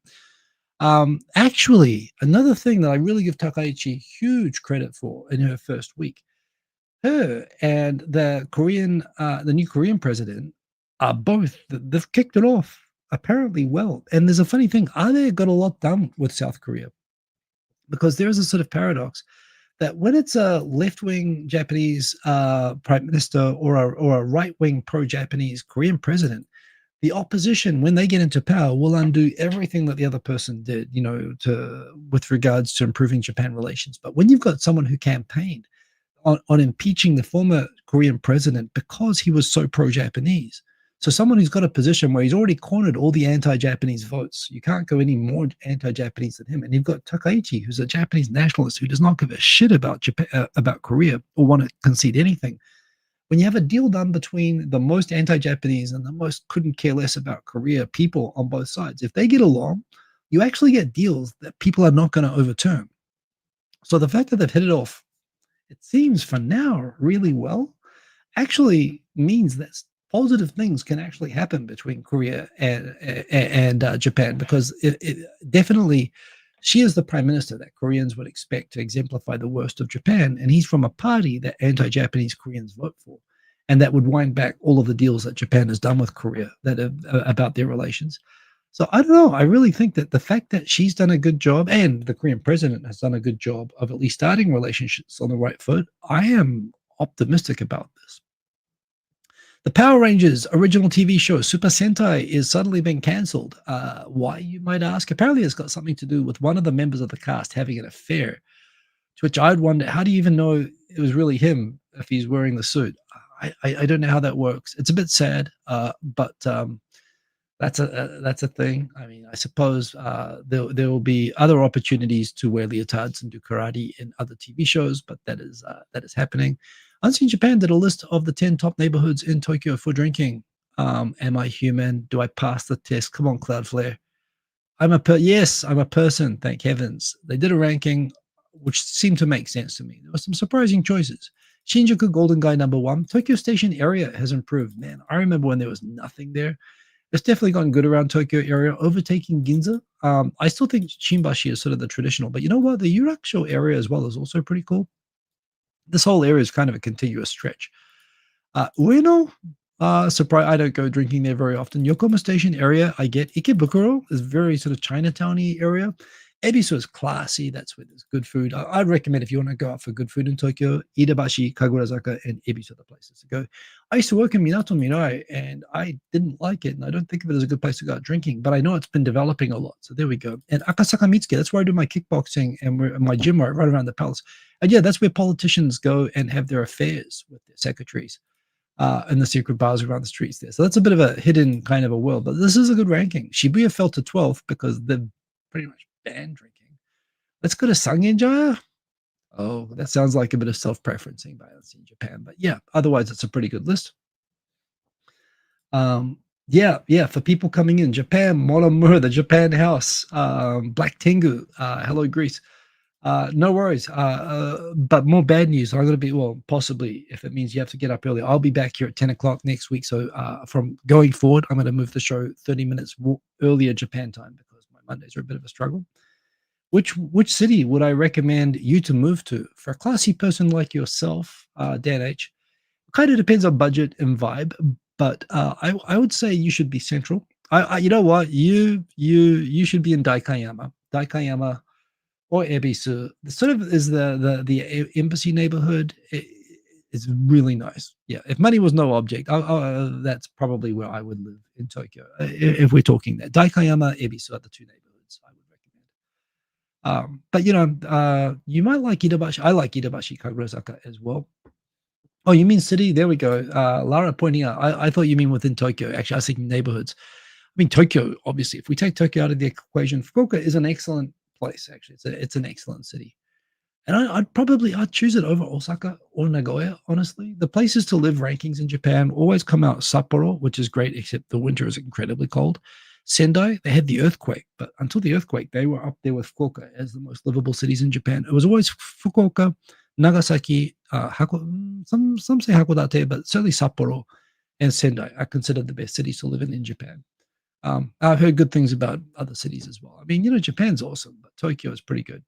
Actually, another thing that I really give Takaichi huge credit for in her first week, her and the new Korean president are both, they've kicked it off apparently well. And there's a funny thing, Abe got a lot done with South Korea, because there is a sort of paradox that when it's a left-wing Japanese prime minister or a right-wing pro-Japanese Korean president, the opposition, when they get into power, will undo everything that the other person did, with regards to improving Japan relations. But when you've got someone who campaigned on impeaching the former Korean president because he was so pro-Japanese. So someone who's got a position where he's already cornered all the anti-Japanese votes, you can't go any more anti-Japanese than him. And you've got Takaichi, who's a Japanese nationalist who does not give a shit about Japan, about Korea, or want to concede anything. When you have a deal done between the most anti-Japanese and the most couldn't care less about Korea people on both sides, if they get along, you actually get deals that people are not going to overturn. So the fact that they've hit it off, it seems for now really well, actually means that positive things can actually happen between Korea and Japan, because it definitely, she is the prime minister that Koreans would expect to exemplify the worst of Japan, and he's from a party that anti-Japanese Koreans vote for, and that would wind back all of the deals that Japan has done with Korea that are about their relations. So I don't know. I really think that the fact that she's done a good job and the Korean president has done a good job of at least starting relationships on the right foot, I am optimistic about this. The Power Rangers original TV show Super Sentai is suddenly being cancelled. Why, you might ask? Apparently, it's got something to do with one of the members of the cast having an affair. To which I'd wonder, how do you even know it was really him if he's wearing the suit? I don't know how that works. It's a bit sad, but that's a thing. I mean, I suppose there will be other opportunities to wear leotards and do karate in other TV shows, but that is happening. Unseen Japan did a list of the 10 top neighborhoods in Tokyo for drinking. Am I human? Do I pass the test? Come on, Cloudflare. Yes, I'm a person. Thank heavens. They did a ranking, which seemed to make sense to me. There were some surprising choices. Shinjuku Golden Guy #1. Tokyo Station area has improved. Man, I remember when there was nothing there. It's definitely gotten good around Tokyo area, overtaking Ginza. I still think Shinbashi is sort of the traditional, but you know what? The Yurakusho area as well is also pretty cool. This whole area is kind of a continuous stretch. Ueno, surprise, I don't go drinking there very often. Yokohama Station area, I get. Ikebukuro is very sort of Chinatown-y area. Ebisu is classy. That's where there's good food. I'd recommend, if you want to go out for good food in Tokyo, Iidabashi, Kagurazaka, and Ebisu are the places to go. I used to work in Minato Mirai, and I didn't like it, and I don't think of it as a good place to go out drinking, but I know it's been developing a lot. So there we go. And Akasaka Mitsuke, that's where I do my kickboxing and my gym right around the palace. And yeah, that's where politicians go and have their affairs with their secretaries. And the secret bars around the streets there. So that's a bit of a hidden kind of a world, but this is a good ranking. Shibuya fell to 12th because they've pretty much banned drinking. Let's go to Sangenjaya. Oh, that sounds like a bit of self-preferencing by us in Japan, but yeah, otherwise it's a pretty good list. Yeah, for people coming in, Japan, Monomura, the Japan House, Black Tengu, hello Greece. No worries. But more bad news. I'm going to be, well, possibly, if it means you have to get up early, I'll be back here at 10 o'clock next week. So from going forward, I'm going to move the show 30 minutes earlier Japan time because my Mondays are a bit of a struggle. Which city would I recommend you to move to? For a classy person like yourself, Dan H, kind of depends on budget and vibe, but I would say you should be central. You know what? You should be in Daikayama. Daikayama or Ebisu, sort of is the embassy neighborhood. It's really nice. Yeah, if money was no object, that's probably where I would live in Tokyo. If we're talking that, Daikayama, Ebisu are the two neighborhoods I would recommend. But you might like Iidabashi. I like Iidabashi, Kagurazaka as well. Oh, you mean city? There we go. Lara pointing out. I thought you mean within Tokyo. Actually, I was thinking neighborhoods. I mean, Tokyo, obviously. If we take Tokyo out of the equation, Fukuoka is an excellent place, actually. It's an excellent city. And I'd choose it over Osaka or Nagoya, honestly. The places to live rankings in Japan always come out Sapporo, which is great, except the winter is incredibly cold. Sendai, they had the earthquake, but until the earthquake, they were up there with Fukuoka as the most livable cities in Japan. It was always Fukuoka, Nagasaki, some say Hakodate, but certainly Sapporo and Sendai are considered the best cities to live in Japan. I've heard good things about other cities as well. I mean, Japan's awesome, but Tokyo is pretty good.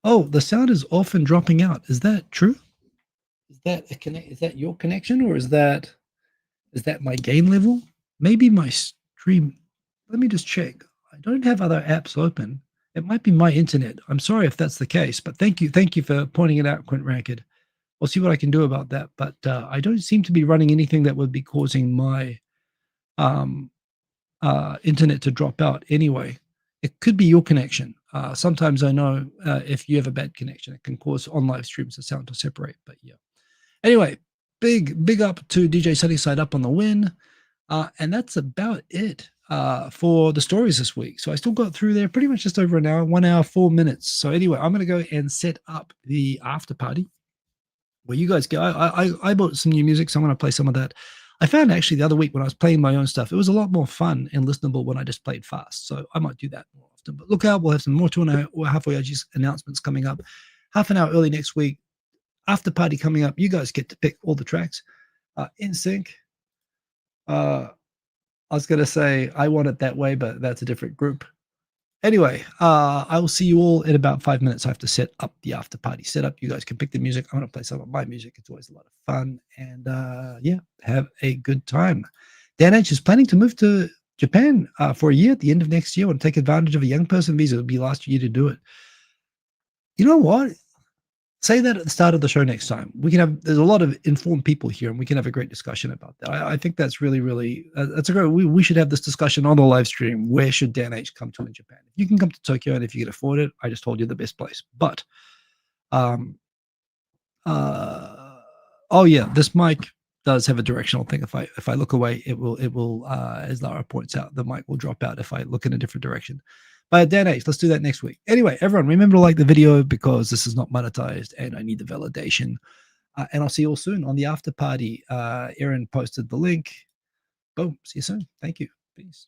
Oh, the sound is often dropping out. Is that true? Is that your connection, or is that my gain level? Maybe my stream. Let me just check. I don't have other apps open. It might be my internet. I'm sorry if that's the case, but thank you for pointing it out, Quint Ranked. I'll see what I can do about that. But I don't seem to be running anything that would be causing my internet to drop out anyway. It could be your connection. Sometimes I know if you have a bad connection, it can cause on live streams the sound to separate. But yeah. Anyway, big up to DJ Sunnyside up on the win. And that's about it for the stories this week. So I still got through there pretty much just over an hour, 1 hour, 4 minutes. So anyway, I'm going to go and set up the after party where you guys go. I bought some new music, so I'm going to play some of that. I found actually the other week when I was playing my own stuff, it was a lot more fun and listenable when I just played fast. So I might do that more often. But look out, we'll have some more 2.5 halfway edges announcements coming up. Half an hour early next week. After party coming up. You guys get to pick all the tracks. In sync. I was going to say I want it that way, but that's a different group. Anyway, I will see you all in about 5 minutes. I have to set up the after party setup. You guys can pick the music. I'm going to play some of my music. It's always a lot of fun. And yeah, have a good time. Dan H is planning to move to Japan for a year at the end of next year and take advantage of a young person visa. It'll be last year to do it. You know what? Say that at the start of the show next time. There's a lot of informed people here, and we can have a great discussion about that. I think that's really, that's a great, we should have this discussion on the live stream. Where should Dan H come to in Japan? If you can come to Tokyo and if you can afford it, I just told you the best place. But, oh yeah, this mic does have a directional thing. If I look away, it will, as Lara points out, the mic will drop out if I look in a different direction. But Dan H, let's do that next week. Anyway, everyone, remember to like the video because this is not monetized and I need the validation. And I'll see you all soon on the after party. Aaron posted the link. Boom. See you soon. Thank you. Peace.